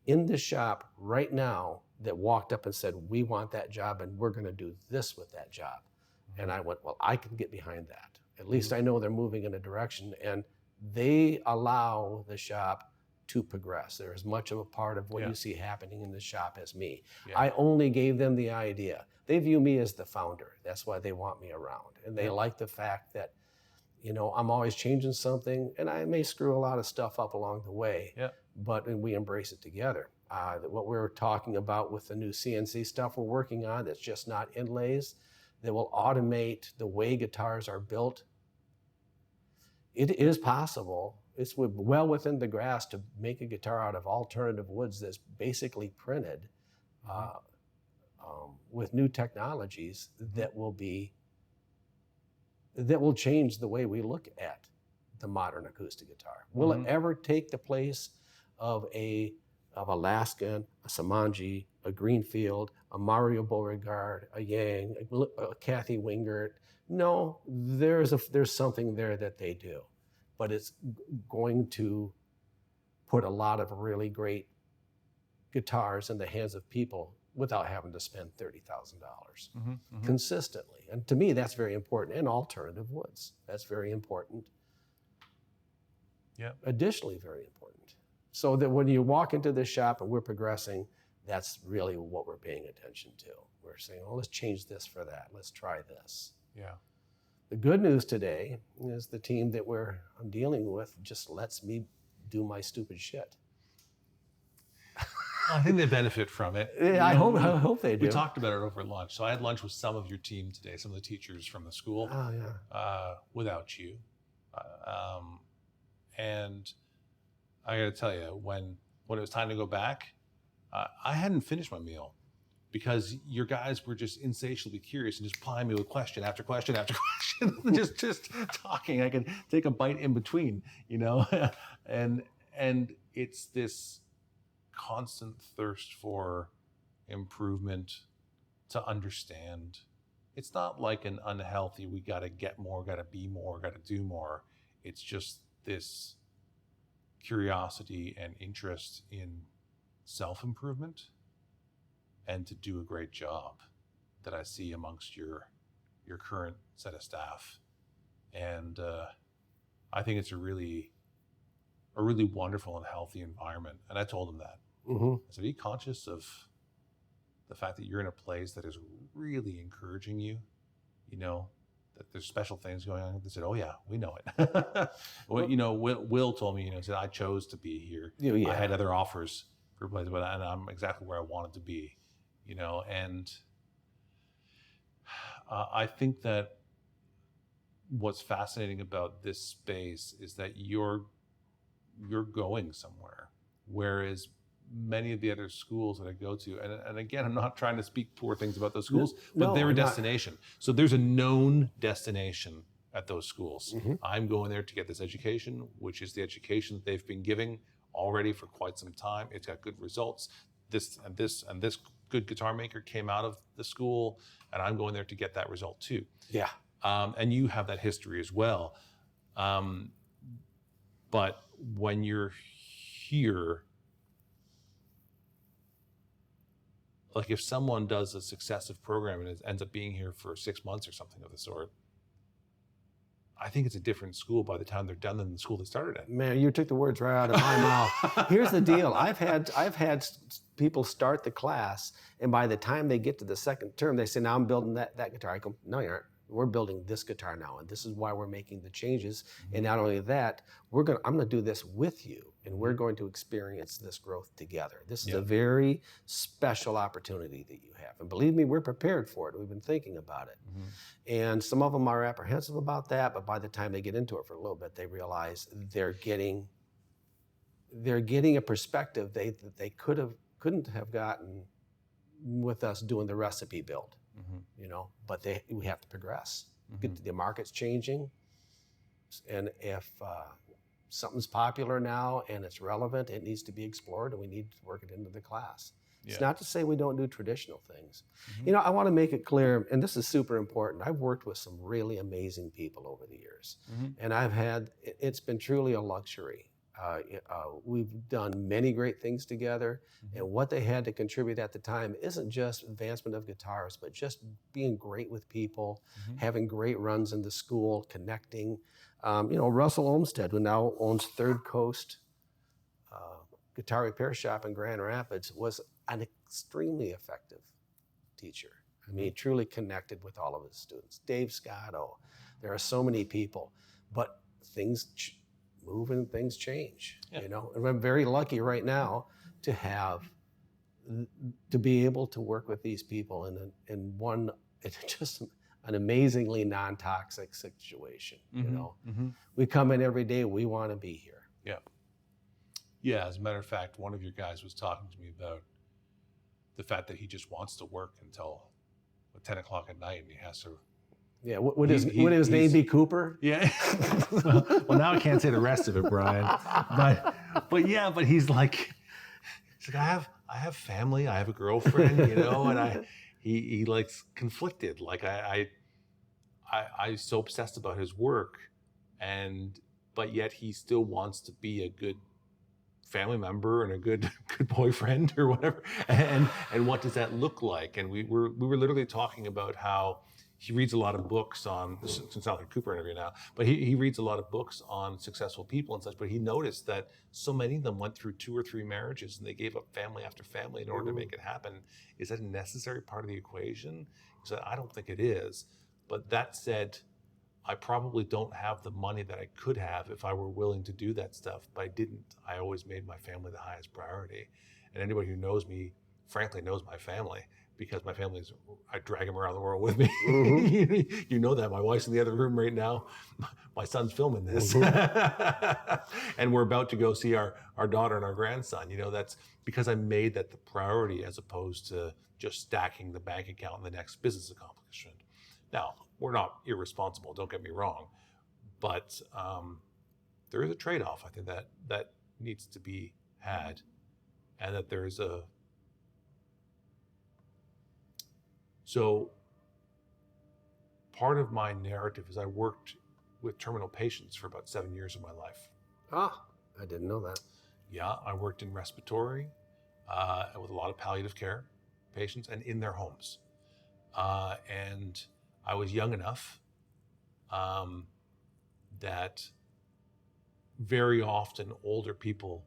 in the shop right now that walked up and said, we want that job and we're going to do this with that job. And I went, well, I can get behind that. At least I know they're moving in a direction, and they allow the shop to progress. They're as much of a part of what you see happening in the shop as me. I only gave them the idea. They view me as the founder. That's why they want me around. And they like the fact that, you know, I'm always changing something, and I may screw a lot of stuff up along the way, but we embrace it together. What we're talking about with the new CNC stuff we're working on, that's just not inlays, that will automate the way guitars are built. It is possible. It's well within the grasp to make a guitar out of alternative woods that's basically printed with new technologies that will change the way we look at the modern acoustic guitar. Will it ever take the place of a of a Laskin, a Samanji, a Greenfield, a Mario Beauregard, a Yang, a Kathy Wingert. No, there's something there that they do, but it's going to put a lot of really great guitars in the hands of people without having to spend $30,000 consistently. And to me, that's very important. And alternative woods, that's very important. Yeah. Additionally, very important. So that when you walk into this shop and we're progressing, that's really what we're paying attention to. We're saying, oh, let's change this for that. Let's try this. Yeah. The good news today is the team that I'm dealing with just lets me do my stupid shit. I think they benefit from it. Yeah, I hope they do. We talked about it over lunch. So I had lunch with some of your team today, some of the teachers from the school. Oh, yeah. Without you. And I got to tell you, when it was time to go back, I hadn't finished my meal because your guys were just insatiably curious and just plying me with question after question after question, just talking. I could take a bite in between, and it's this constant thirst for improvement, to understand. It's not like an unhealthy, we got to get more, got to be more, got to do more. It's just this curiosity and interest in self-improvement and to do a great job that I see amongst your current set of staff. And I think it's a really wonderful and healthy environment. And I told them that. I said, are you conscious of the fact that you're in a place that is really encouraging you, that there's special things going on? They said, oh yeah, we know it. Well, Will told me, said, I chose to be here. Yeah. I had other offers for places, but and I'm exactly where I wanted to be, and I think that what's fascinating about this space is that you're going somewhere, whereas many of the other schools that I go to, and again, I'm not trying to speak poor things about those schools, but they're a destination. So there's a known destination at those schools. I'm going there to get this education, which is the education that they've been giving already for quite some time. It's got good results. This good guitar maker came out of the school, and I'm going there to get that result too. Yeah. And you have that history as well. But when you're here, like if someone does a successive program and it ends up being here for 6 months or something of the sort, I think it's a different school by the time they're done than the school they started at. Man, you took the words right out of my mouth. Here's the deal. I've had people start the class, and by the time they get to the second term, they say, now I'm building that guitar. I go, no, you aren't. We're building this guitar now, and this is why we're making the changes. And not only that, I'm gonna do this with you, and we're going to experience this growth together. This is a very special opportunity that you have. And believe me, we're prepared for it. We've been thinking about it. And some of them are apprehensive about that, but by the time they get into it for a little bit, they realize they're getting a perspective they couldn't have gotten with us doing the recipe build. But we have to progress. The market's changing, and if something's popular now and it's relevant, it needs to be explored, and we need to work it into the class. It's not to say we don't do traditional things. I want to make it clear, and this is super important. I've worked with some really amazing people over the years, and it's been truly a luxury. We've done many great things together, and what they had to contribute at the time isn't just advancement of guitars, but just being great with people, having great runs in the school, connecting. Russell Olmsted, who now owns Third Coast Guitar Repair Shop in Grand Rapids, was an extremely effective teacher. I mean, he truly connected with all of his students. Dave Scotto, there are so many people, but things move and things change, And I'm very lucky right now to be able to work with these people in just an amazingly non-toxic situation, We come in every day, we want to be here. Yeah, as a matter of fact, one of your guys was talking to me about the fact that he just wants to work until 10 o'clock at night, and he has to. Yeah, would his name be Cooper? Yeah. well, now I can't say the rest of it, Brian. But he's like, He's like, I have family, I have a girlfriend, and he likes conflicted. Like I'm so obsessed about his work, but yet he still wants to be a good family member and a good boyfriend or whatever. And what does that look like? And we were literally talking about how he reads a lot of books on, this sounds like a Cooper interview now, but he reads a lot of books on successful people and such, but he noticed that so many of them went through 2 or 3 marriages and they gave up family after family in order to make it happen. Is that a necessary part of the equation? He said, I don't think it is. But that said, I probably don't have the money that I could have if I were willing to do that stuff, but I didn't. I always made my family the highest priority. And anybody who knows me, frankly, knows my family, because my family is, I drag them around the world with me. Mm-hmm. You know that. My wife's in the other room right now. My son's filming this. Mm-hmm. And we're about to go see our daughter and our grandson. That's because I made that the priority as opposed to just stacking the bank account in the next business accomplishment. Now, we're not irresponsible, don't get me wrong, but there is a trade-off, I think, that needs to be had, and that there's So part of my narrative is I worked with terminal patients for about 7 years of my life. Ah, I didn't know that. Yeah, I worked in respiratory with a lot of palliative care patients and in their homes. And I was young enough that very often older people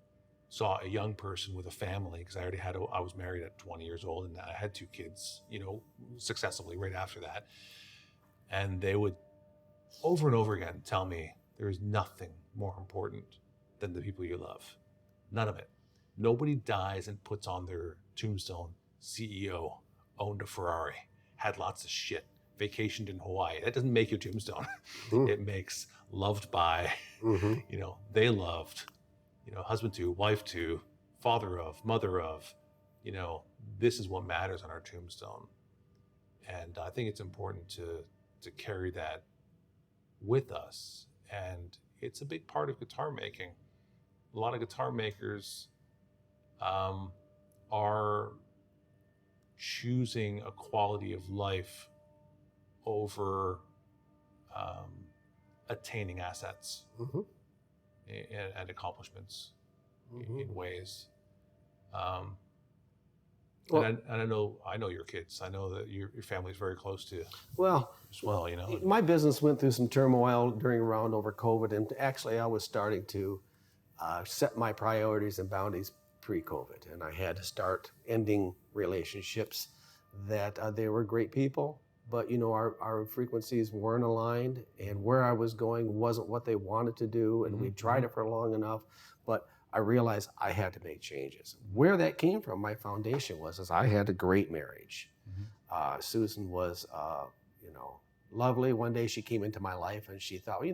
saw a young person with a family, because I was married at 20 years old and I had 2 kids, successively right after that. And they would over and over again tell me there is nothing more important than the people you love. None of it. Nobody dies and puts on their tombstone, CEO, owned a Ferrari, had lots of shit, vacationed in Hawaii. That doesn't make your tombstone. Mm. It makes loved by, mm-hmm. They loved, husband to, wife to, father of, mother of, this is what matters on our tombstone. And I think it's important to carry that with us. And it's a big part of guitar making. A lot of guitar makers are choosing a quality of life over attaining assets, mm-hmm. and accomplishments, mm-hmm. in ways. And I know your kids. I know that your family is very close to. Well, as well, my business went through some turmoil around over COVID, and actually I was starting to set my priorities and boundaries pre-COVID, and I had to start ending relationships that they were great people, but our frequencies weren't aligned, and where I was going wasn't what they wanted to do, and mm-hmm. we tried it for long enough, but I realized I had to make changes. Where that came from, my foundation was I had a great marriage. Mm-hmm. Susan was, lovely. One day she came into my life and she thought, he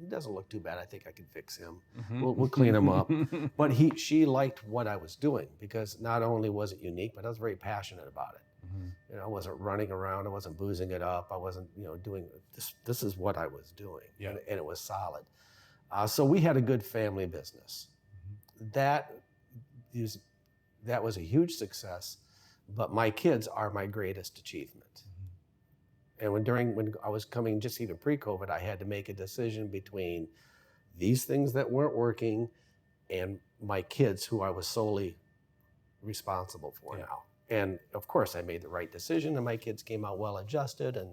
doesn't look too bad. I think I can fix him. Mm-hmm. We'll clean him up. But she liked what I was doing, because not only was it unique, but I was very passionate about it. Mm-hmm. I wasn't running around. I wasn't boozing it up. I wasn't, doing this. This is what I was doing, yeah. and it was solid. So we had a good family business. Mm-hmm. That was a huge success, but my kids are my greatest achievement. Mm-hmm. And when I was coming, just even pre-COVID, I had to make a decision between these things that weren't working and my kids, who I was solely responsible for, yeah. now. And of course, I made the right decision, and my kids came out well adjusted, and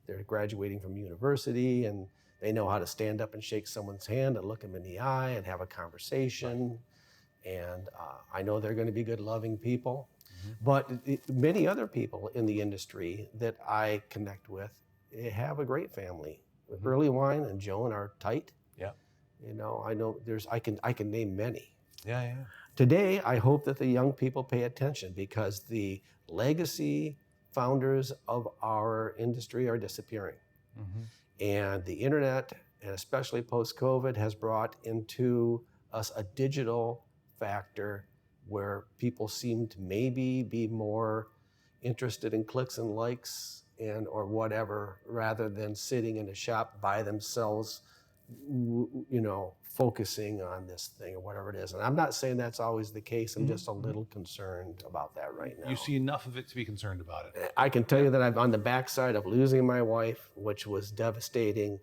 they're graduating from university, and they know how to stand up and shake someone's hand and look them in the eye and have a conversation. Right. And I know they're going to be good, loving people. Mm-hmm. But many other people in the industry that I connect with have a great family. Mm-hmm. Early Wine and Joan are tight. Yeah. I know I can name many. Yeah, yeah. Today, I hope that the young people pay attention, because the legacy founders of our industry are disappearing. Mm-hmm. And the internet, and especially post-COVID, has brought into us a digital factor where people seem to maybe be more interested in clicks and likes or whatever, rather than sitting in a shop by themselves, focusing on this thing or whatever it is. And I'm not saying that's always the case. I'm just a little concerned about that right now. You see enough of it to be concerned about it. I can tell you that I'm on the backside of losing my wife, which was devastating,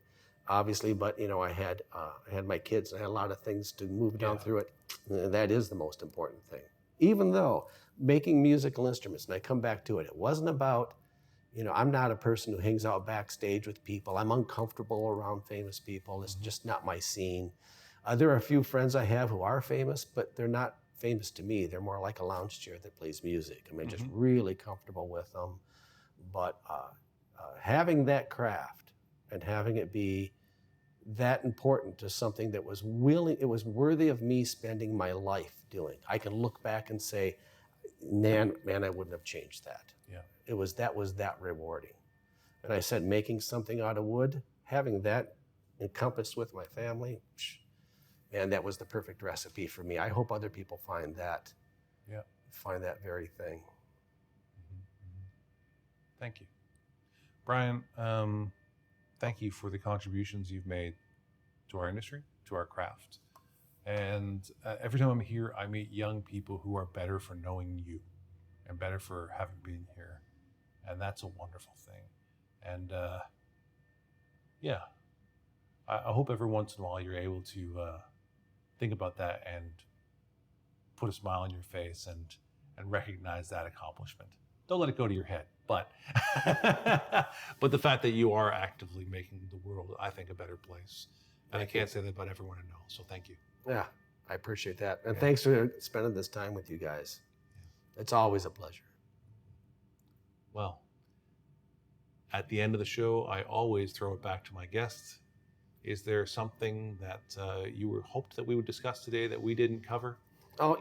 obviously. But I had my kids. I had a lot of things to move down through it. And that is the most important thing. Even though making musical instruments, and I come back to it, it wasn't about. I'm not a person who hangs out backstage with people. I'm uncomfortable around famous people. It's just not my scene. There are a few friends I have who are famous, but they're not famous to me. They're more like a lounge chair that plays music. I mean, just really comfortable with them. But having that craft and having it be that important to something that was worthy of me spending my life doing. I can look back and say, man, I wouldn't have changed that. Yeah. That was that rewarding. And I said, making something out of wood, having that encompassed with my family, man, that was the perfect recipe for me. I hope other people find that. Yeah. Find that very thing. Thank you. Bryan, thank you for the contributions you've made to our industry, to our craft. And every time I'm here, I meet young people who are better for knowing you and better for having been here. And that's a wonderful thing. And I hope every once in a while you're able to think about that and put a smile on your face and recognize that accomplishment. Don't let it go to your head, but the fact that you are actively making the world, I think, a better place. And I can't say that about everyone I know. So thank you. Yeah, I appreciate that. And thanks for spending this time with you guys. It's always a pleasure. Well, at the end of the show, I always throw it back to my guests. Is there something that you hoped that we would discuss today that we didn't cover? Oh,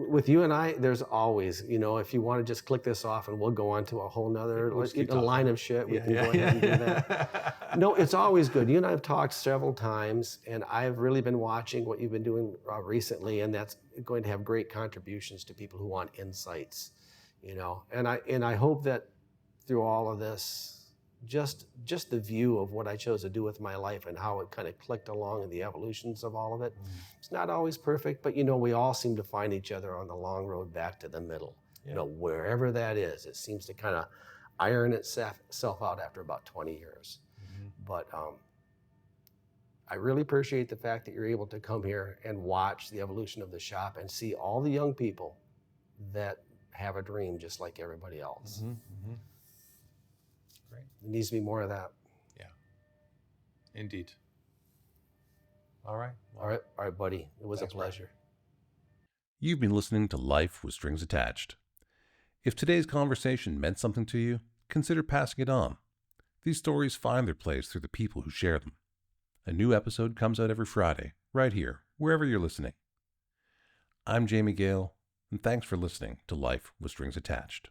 with you and I, there's always, if you want to just click this off and we'll go on to a whole nother line of shit, we can go ahead and do that. No, it's always good. You and I have talked several times, and I've really been watching what you've been doing recently, and that's going to have great contributions to people who want insights, And I hope that through all of this, just the view of what I chose to do with my life and how it kind of clicked along in the evolutions of all of it. It's not always perfect, but we all seem to find each other on the long road back to the middle. Wherever that is, it seems to kind of iron itself out after about 20 years. But I really appreciate the fact that you're able to come here and watch the evolution of the shop and see all the young people that have a dream just like everybody else. Great. There needs to be more of that. Yeah, indeed. All right. All right, buddy. It was a pleasure. You've been listening to Life with Strings Attached. If today's conversation meant something to you, consider passing it on. These stories find their place through the people who share them. A new episode comes out every Friday, right here, wherever you're listening. I'm Jamie Gale, and thanks for listening to Life with Strings Attached.